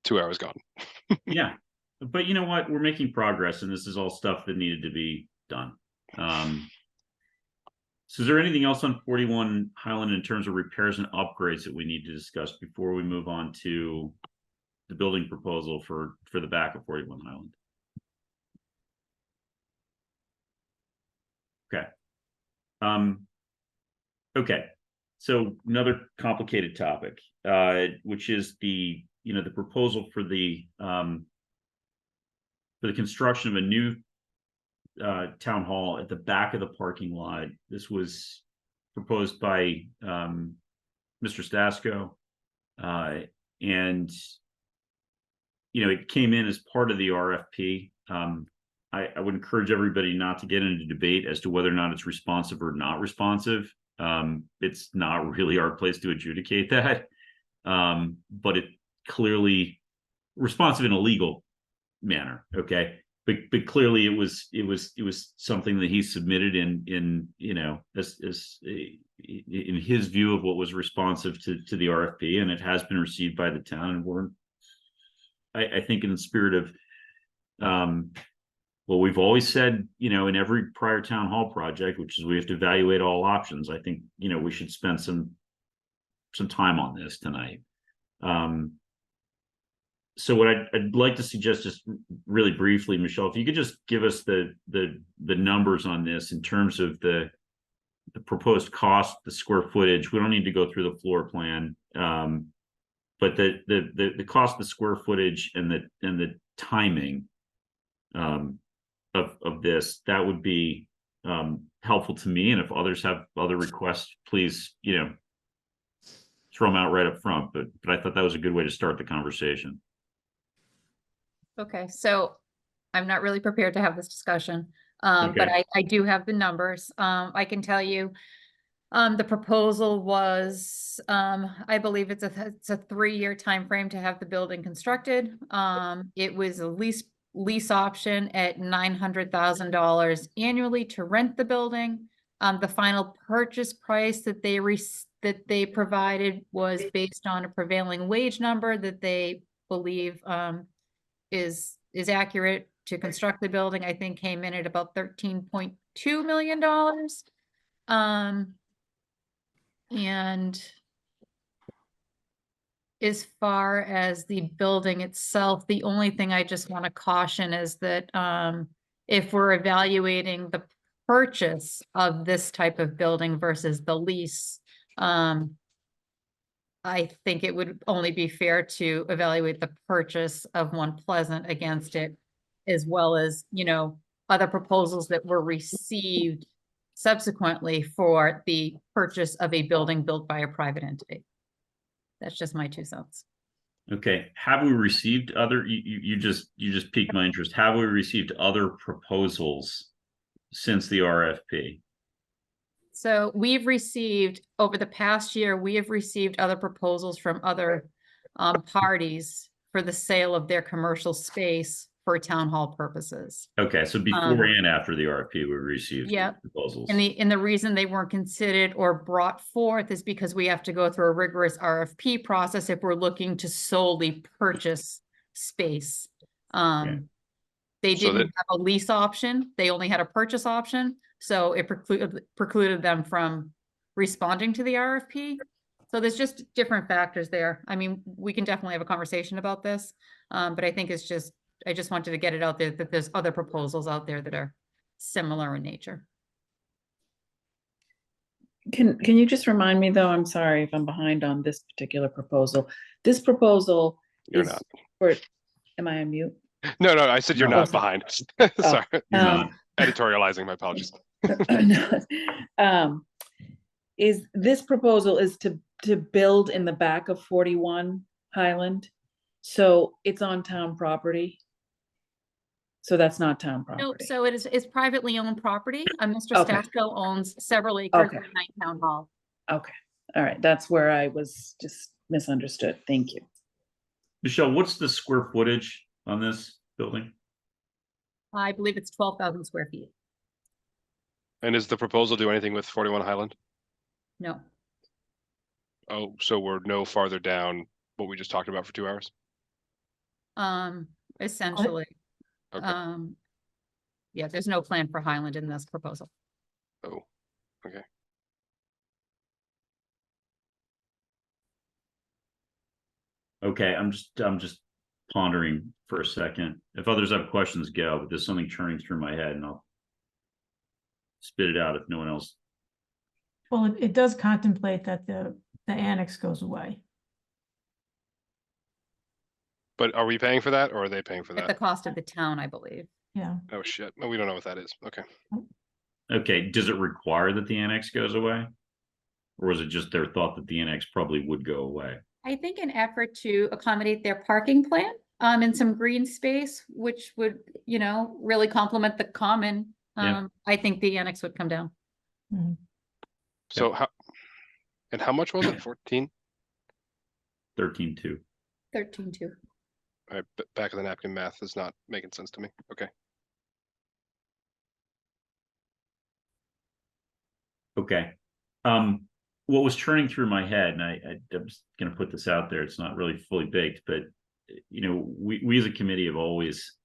2 hours gone. Yeah, but you know what? We're making progress, and this is all stuff that needed to be done. So is there anything else on 41 Highland in terms of repairs and upgrades that we need to discuss before we move on to the building proposal for the back of 41 Highland? Okay. Okay. So another complicated topic, which is the proposal for the construction of a new town hall at the back of the parking lot. This was proposed by Mr. Stasko, and it came in as part of the RFP. I would encourage everybody not to get into debate as to whether or not it's responsive or not responsive. It's not really our place to adjudicate that, but it clearly responsive in a legal manner. Okay. But clearly it was something that he submitted in his view of what was responsive to the RFP, and it has been received by the town. And we're, I think, in the spirit of what we've always said, in every prior town hall project, which is we have to evaluate all options. I think we should spend some time on this tonight. So what I'd like to suggest, just really briefly, Michelle, if you could just give us the numbers on this in terms of the proposed cost, the square footage. We don't need to go through the floor plan, but the cost, the square footage, and the timing of this, that would be helpful to me. And if others have other requests, please throw them out right up front. But I thought that was a good way to start the conversation. Okay, so I'm not really prepared to have this discussion, but Okay. I do have the numbers. I can tell you, the proposal was, I believe it's a 3-year time frame to have the building constructed. It was a lease option at $900,000 annually to rent the building. The final purchase price that they provided was based on a prevailing wage number that they believe is accurate to construct the building. I think came in at about $13.2 million. And as far as the building itself, the only thing I just want to caution is that if we're evaluating the purchase of this type of building versus the lease, I think it would only be fair to evaluate the purchase of One Pleasant against it, as well as, other proposals that were received subsequently for the purchase of a building built by a private entity. That's just my 2 cents. Okay. Have we received other, you just piqued my interest. Have we received other proposals since the RFP? So we've received, over the past year, we have received other proposals from other parties for the sale of their commercial space for town hall purposes. Okay, so before and after the RFP, we received proposals. And the reason they weren't considered or brought forth is because we have to go through a rigorous RFP process if we're looking to solely purchase space. They didn't have a lease option. They only had a purchase option. So it precluded them from responding to the RFP. So there's just different factors there. I mean, we can definitely have a conversation about this, but I think I just wanted to get it out there that there's other proposals out there that are similar in nature. Can you just remind me, though? I'm sorry if I'm behind on this particular proposal. This proposal You're is not. for, am I on mute? No, I said you're Oh, not sorry. behind. Sorry. You're not. Editorializing, my apologies. Is this proposal is to build in the back of 41 Highland. So it's on town property. So that's not town No, property. so it's privately owned property. Mr. Okay. Stasko owns several acres Okay. behind Town Hall. Okay, all right, that's where I was just misunderstood. Thank you. Michelle, what's the square footage on this building? I believe it's 12,000 square feet. And is the proposal do anything with 41 Highland? No, Oh, so we're no farther down what we just talked about for 2 hours? essentially. Okay. Yeah, there's no plan for Highland in this proposal. Oh, okay. Okay, I'm just pondering for a second. If others have questions, go, but there's something churning through my head and I'll spit it out if no one else. Well, it does contemplate that the annex goes away. But are we paying for that or are they paying for At the that? cost of the town, I believe. Yeah, Oh, shit. No, we don't know what that is. Okay. Okay, does it require that the annex goes away? Or was it just their thought that the annex probably would go away? I think an effort to accommodate their parking plan, in some green space, which would, you know, really complement the common. Yeah. I think the annex would come down. mhm. So how much was it? 14? 13.2. 13.2. All right, back of the napkin math is not making sense to me. Okay. Okay. What was churning through my head, and I'm just going to put this out there, it's not really fully baked, but you know, we as a committee have always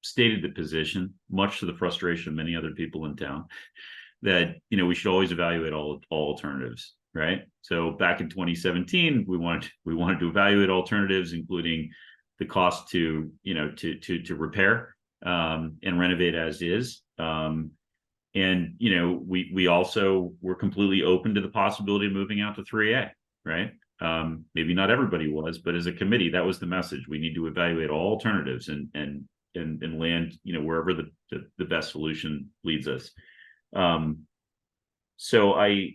stated the position, much to the frustration of many other people in town, that you know we should always evaluate all alternatives, right? So back in 2017, we wanted to evaluate alternatives, including the cost to to repair and renovate as is. And you know, we also were completely open to the possibility of moving out to 3A, right? Maybe not everybody was, but as a committee, that was the message. We need to evaluate all alternatives and land, you know, wherever the best solution leads us. So and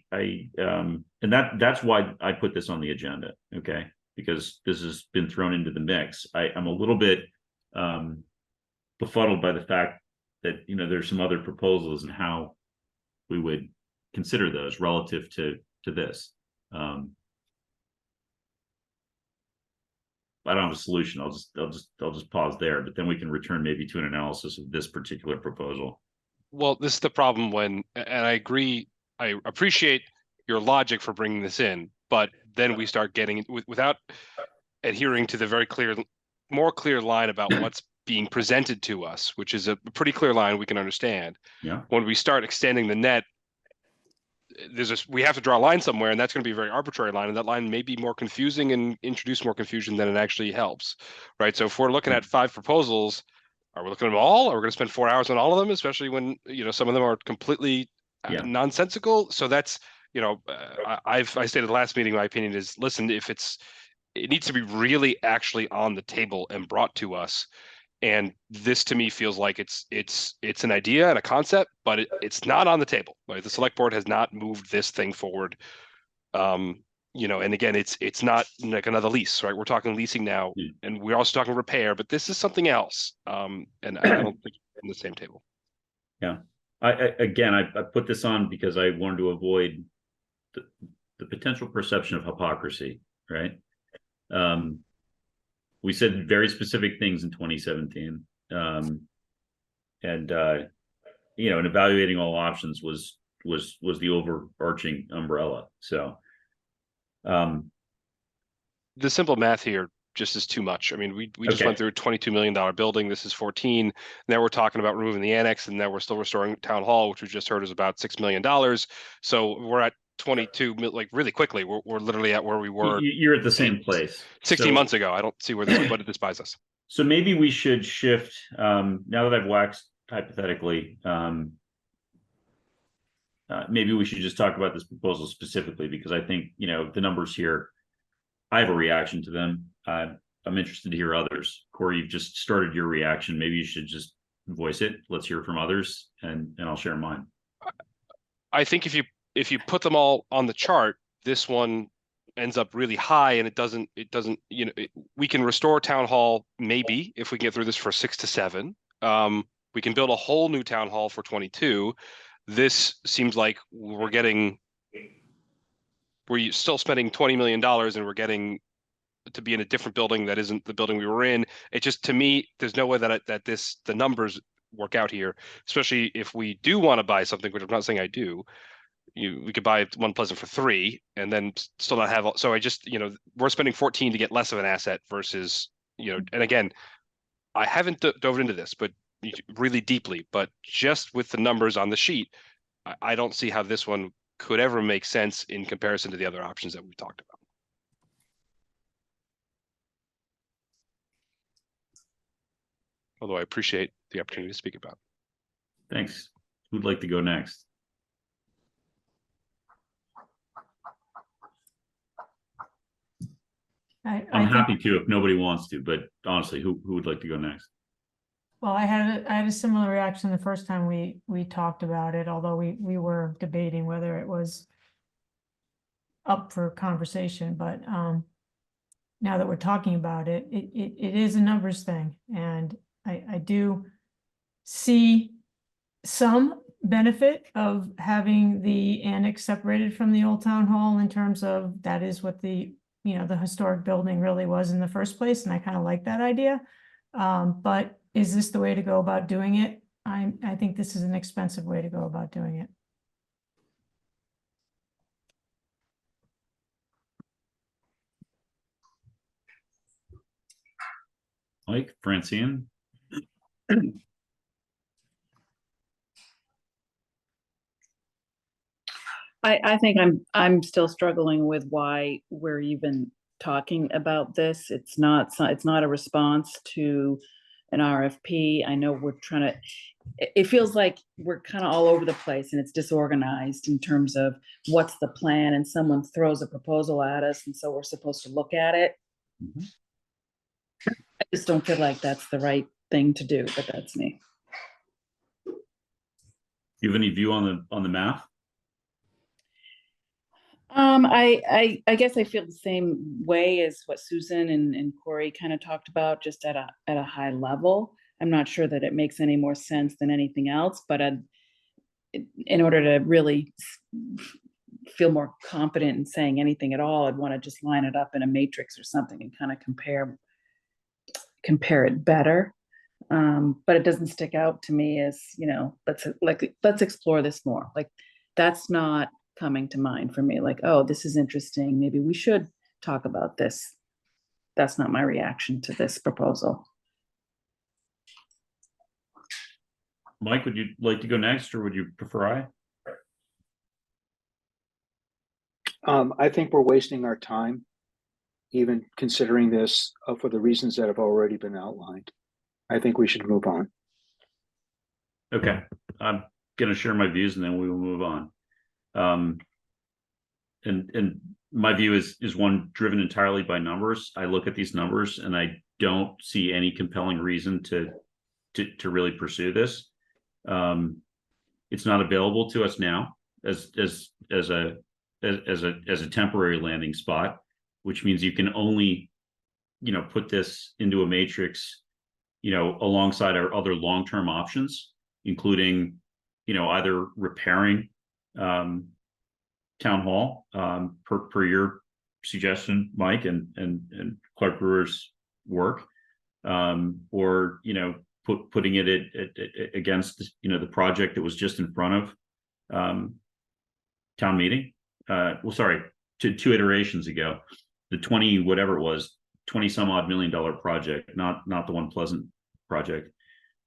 that's why I put this on the agenda, okay? Because this has been thrown into the mix. I'm a little bit befuddled by the fact that, you know, there's some other proposals and how we would consider those relative to this. I don't have a solution. I'll just pause there, but then we can return maybe to an analysis of this particular proposal. Well, this is the problem when, and I agree, I appreciate your logic for bringing this in, but then we start getting without adhering to the very clear, more clear line about what's being presented to us, which is a pretty clear line we can understand. Yeah. When we start extending the net, we have to draw a line somewhere, and that's going to be a very arbitrary line, and that line may be more confusing and introduce more confusion than it actually helps, right? So if we're looking at 5 proposals, are we looking at them all? Are we going to spend 4 hours on all of them, especially when, you know, some of them are completely nonsensical? So that's, you know, I stated the last meeting, my opinion is, listen, if it needs to be really actually on the table and brought to us. And this to me feels like it's an idea and a concept, but it's not on the table. Right? The select board has not moved this thing forward. You know, and again, it's not like another lease, right? We're talking leasing now, and we're also talking repair, but this is something else. And I don't think it's on the same table. Yeah. I put this on because I wanted to avoid the potential perception of hypocrisy, right? We said very specific things in 2017. And you know, and evaluating all options was the overarching umbrella. So the simple math here just is too much. I mean, we just went through a $22 million building. This is 14. Now we're talking about removing the annex, and now we're still restoring town hall, which we just heard is about $6 million. So we're at 22, like really quickly. We're literally at where we were. You're at the same place 60 months ago. I don't see where what this buys us. So maybe we should shift. Now that I've waxed hypothetically, maybe we should just talk about this proposal specifically, because I think, you know, the numbers here, I have a reaction to them. I'm interested to hear others. Corey, you've just started your reaction. Maybe you should just voice it. Let's hear from others, and I'll share mine. I think if you put them all on the chart, this one ends up really high and it doesn't, you know, we can restore town hall maybe if we get through this for 6 to 7. We can build a whole new town hall for 22. This seems like we're still spending $20 million and we're getting to be in a different building that isn't the building we were in. It just, to me, there's no way that the numbers work out here, especially if we do want to buy something, which I'm not saying I do. We could buy One Pleasant for 3 and then still not have. So I just, you know, we're spending 14 to get less of an asset versus, you know, and again, I haven't dove into this, but really deeply, but just with the numbers on the sheet, I don't see how this one could ever make sense in comparison to the other options that we talked about. Although I appreciate the opportunity to speak about it. Thanks. Who'd like to go next? I I'm think- happy to if nobody wants to, but honestly, who would like to go next? Well, I had a similar reaction the first time we talked about it, although we were debating whether it was up for conversation, but now that we're talking about it, it is a numbers thing, and I do see some benefit of having the annex separated from the old town hall in terms of that is what the, you know, the historic building really was in the first place, and I kind of like that idea. But is this the way to go about doing it? I think this is an expensive way to go about doing it. Mike, Francine? I think I'm still struggling with why we're even talking about this. It's not a response to an RFP. I know we're trying to, it feels like we're kind of all over the place and it's disorganized in terms of what's the plan, and someone throws a proposal at us and so we're supposed to look at it. Mhm. I just don't feel like that's the right thing to do, but that's me. Do you have any view on the math? I guess I feel the same way as what Susan and Corey kind of talked about, just at a high level. I'm not sure that it makes any more sense than anything else, but in order to really feel more confident in saying anything at all, I'd want to just line it up in a matrix or something and kind of compare it better. But it doesn't stick out to me as, you know, let's explore this more. Like, that's not coming to mind for me. Like, oh, this is interesting, maybe we should talk about this. That's not my reaction to this proposal. Mike, would you like to go next, or would you prefer I? I think we're wasting our time, even considering this for the reasons that have already been outlined. I think we should move on. Okay, I'm gonna share my views and then we will move on. And my view is one driven entirely by numbers. I look at these numbers and I don't see any compelling reason to really pursue this. It's not available to us now as a temporary landing spot, which means you can only, you know, put this into a matrix, you know, alongside our other long-term options, including, you know, either repairing town hall per your suggestion, Mike, and Clark Brewer's work, or, you know, putting it against, you know, the project that was just in front of town meeting. Well, sorry, two iterations ago, the 20 whatever it was, 20 some odd $1 million project, not the One Pleasant project,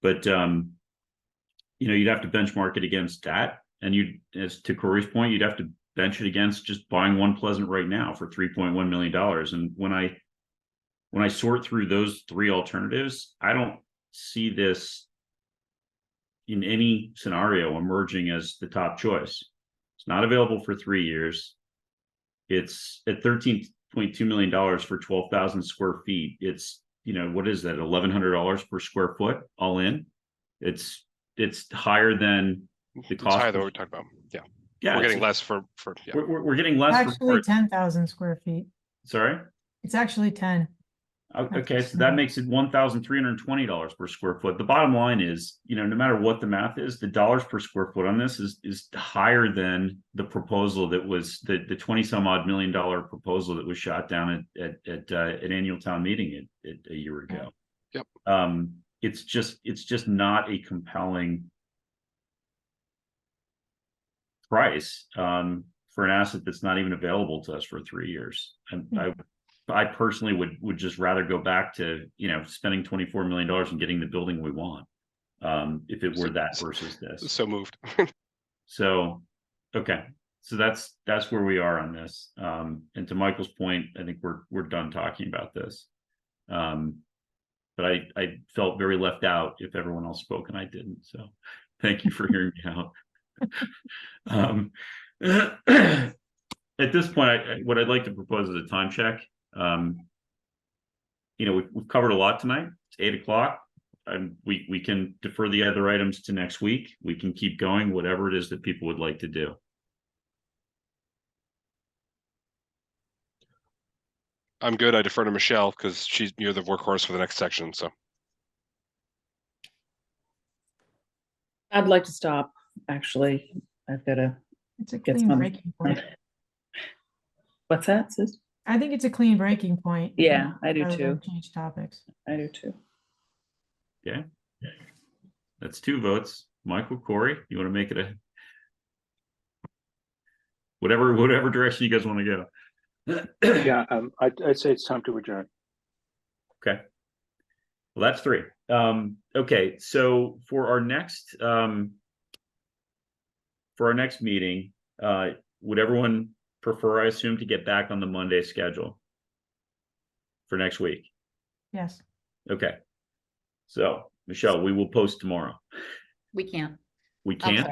but you know, you'd have to benchmark it against that, and as to Corey's point, you'd have to bench it against just buying One Pleasant right now for $3.1 million. And when I sort through those three alternatives, I don't see this in any scenario emerging as the top choice. It's not available for 3 years. It's at $13.2 million for 12,000 square feet. It's, you know, what is that, $1,100 per square foot all in? It's higher than the It's cost. higher than what we're talking about. Yeah. Yeah, We're it's- getting less for, yeah. we're getting less. for Actually, 10,000 square feet. Sorry. It's actually 10. Okay, so that makes it $1,320 per square foot. The bottom line is, no matter what the math is, the dollars per square foot on this is higher than the proposal that was the 20 some odd $1 million proposal that was shot down at annual town meeting a year ago. Yep. It's just not a compelling price for an asset that's not even available to us for 3 years. And I personally would just rather go back to, spending $24 million and getting the building we want. If it were that versus this. So moved. So, okay. So that's where we are on this. And to Michael's point, I think we're done talking about this. But I felt very left out if everyone else spoke and I didn't. So thank you for hearing me out. At this point, what I'd like to propose is a time check. We've covered a lot tonight. It's 8 o'clock. We can defer the other items to next week. We can keep going, whatever it is that people would like to do. I'm good. I defer to Michelle because you're the workhorse for the next section. So I'd like to stop, actually. I've got to It's a get clean some. breaking point. What's that, sis? I think it's a clean breaking point. Yeah, I do rather than too. Change topics. I do too. Okay. That's 2 votes. Michael, Corey, you want to make it a whatever direction you guys want to go? Yeah, I'd say it's time to adjourn. Okay. Well, that's 3. Okay, so for our next meeting, would everyone prefer, I assume, to get back on the Monday schedule for next week? Yes. Okay. So, Michelle, we will post tomorrow. We can't. We I'm can't?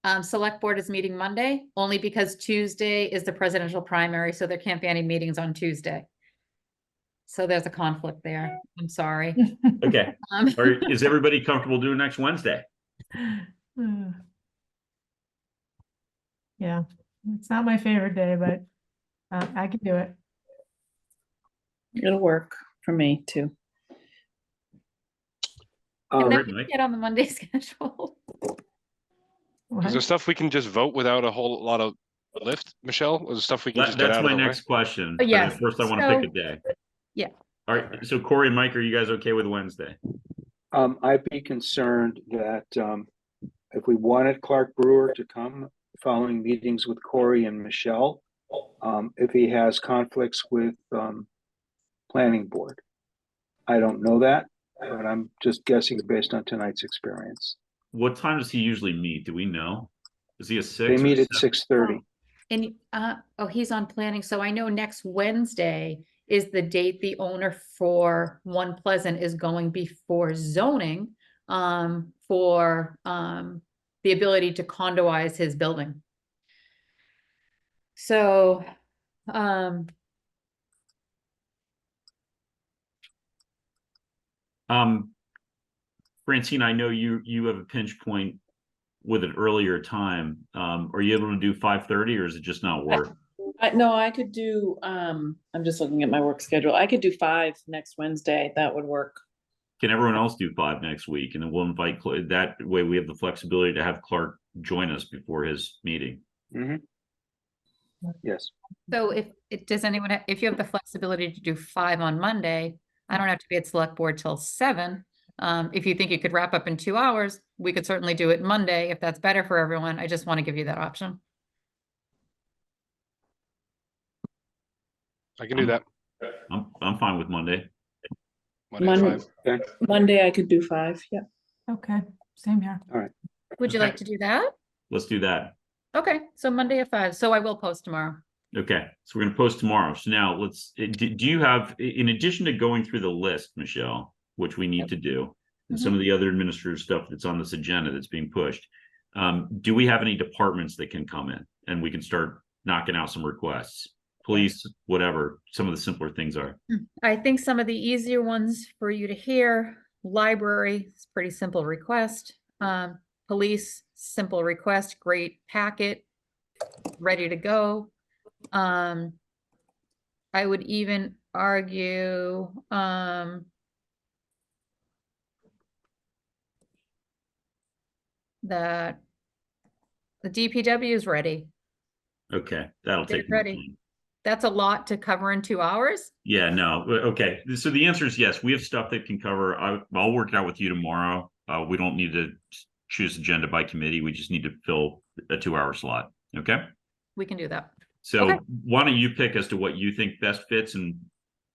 sorry. Select board is meeting Monday, only because Tuesday is the presidential primary, so there can't be any meetings on Tuesday. So there's a conflict there. I'm sorry. Okay. Is everybody comfortable doing next Wednesday? Yeah, it's not my favorite day, but I can do it. It'll work for me too. And then Right, we Mike? get on the Monday schedule. What? is there stuff we can just vote without a whole lot of lift, Michelle? Is there stuff we can just get That's out my of the way? next question. But yes, But first, I want to pick so- a day. Yeah. All right. So, Corey and Mike, are you guys okay with Wednesday? I'd be concerned that if we wanted Clark Brewer to come following meetings with Corey and Michelle, if he has conflicts with planning board. I don't know that, but I'm just guessing based on tonight's experience. What time does he usually meet? Do we know? Is he a 6? They or meet at 7? 6:30. And, he's on planning, so I know next Wednesday is the date the owner for One Pleasant is going before zoning, for, the ability to condoize his building. So, Francine, I know you have a pinch point with an earlier time. Are you able to do 5:30 or is it just not work? No, I could do, I'm just looking at my work schedule. I could do 5 next Wednesday. That would work. Can everyone else do 5 next week? And then we'll invite that way we have the flexibility to have Clark join us before his meeting. Yes. so does anyone, if you have the flexibility to do 5 on Monday, I don't have to be at select board till 7. If you think you could wrap up in 2 hours, we could certainly do it Monday if that's better for everyone. I just want to give you that option. I can do that. I'm fine with Monday. Monday at 5. Monday I could do 5, yeah. Okay, same here. Would you Okay. like to do that? Let's do that. Okay, so Monday at 5. So I will post tomorrow. Okay, so we're gonna post tomorrow. So now do you have, in addition to going through the list, Michelle, which we need to do, and some of the other administrative stuff that's on this agenda that's being pushed, do we have any departments that can come in and we can start knocking out some requests? Police, whatever, some of the simpler things are. I think some of the easier ones for you to hear, library, it's pretty simple request. Police, simple request, great packet. ready to go. I would even argue, that the DPW is ready. Okay, that'll They're take more ready. time. That's a lot to cover in 2 hours. Yeah, no, okay. So the answer is yes, we have stuff that can cover. I'll work it out with you tomorrow. We don't need to choose agenda by committee. We just need to fill a 2-hour slot. Okay. We can do that. So Okay. why don't you pick as to what you think best fits and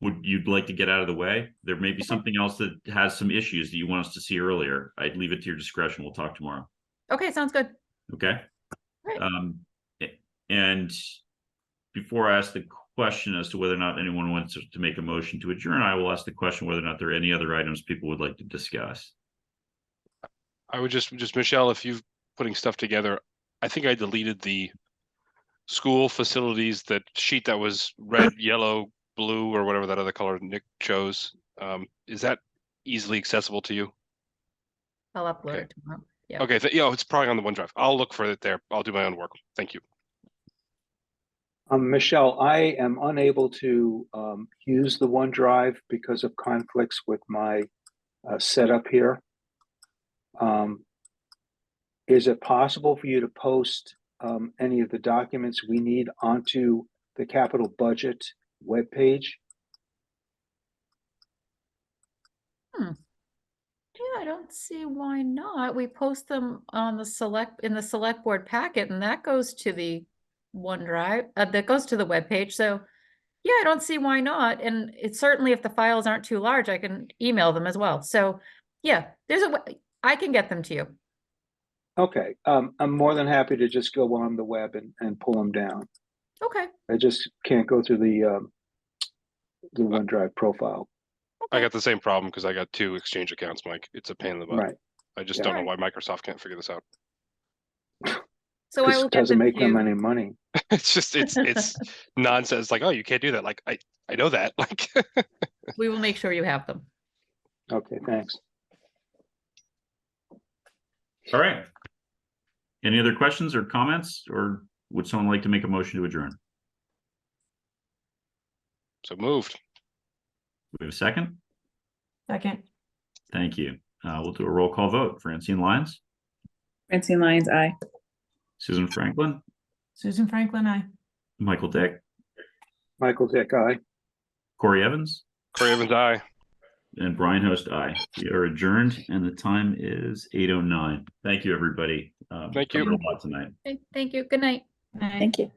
would you'd like to get out of the way? There may be something else that has some issues that you want us to see earlier. I'd leave it to your discretion. We'll talk tomorrow. Okay, sounds good. Okay. Right. And before I ask the question as to whether or not anyone wants to make a motion to adjourn, I will ask the question whether or not there are any other items people would like to discuss. I would just Michelle, if you're putting stuff together, I think I deleted the school facilities, that sheet that was red, yellow, blue, or whatever that other color Nick chose. Is that easily accessible to you? I'll upload Okay. it tomorrow. Yeah. Okay, it's probably on the OneDrive. I'll look for it there. I'll do my own work. Thank you. Michelle, I am unable to use the OneDrive because of conflicts with my setup here. Is it possible for you to post any of the documents we need onto the capital budget webpage? Yeah, I don't see why not. We post them on the select board packet, and that goes to the OneDrive, that goes to the webpage. So yeah, I don't see why not. And it's certainly, if the files aren't too large, I can email them as well. So yeah, I can get them to you. Okay, I'm more than happy to just go on the web and pull them down. Okay. I just can't go through the OneDrive profile. I got the same problem because I got 2 Exchange accounts, Mike. It's a pain in the butt. Right. I just Yeah. don't know why Microsoft can't figure this out. So I Because will it get doesn't them make to you. them any money. It's nonsense. Like, oh, you can't do that. Like, I know that. Like, We will make sure you have them. Okay, thanks. All right. Any other questions or comments, or would someone like to make a motion to adjourn? so moved. We have a second? Second, Thank you. We'll do a roll call vote. Francine Lyons, Francine Lyons, aye. Susan Franklin, Susan Franklin, I. Michael Dick, Michael Dick, aye. Corey Evans, Corey Evans, aye. and Brian Host, aye. We are adjourned, and the time is 8:09. Thank you, everybody. Thank you. Covered a lot tonight. Okay, thank you. Good night. Aye. Thank you.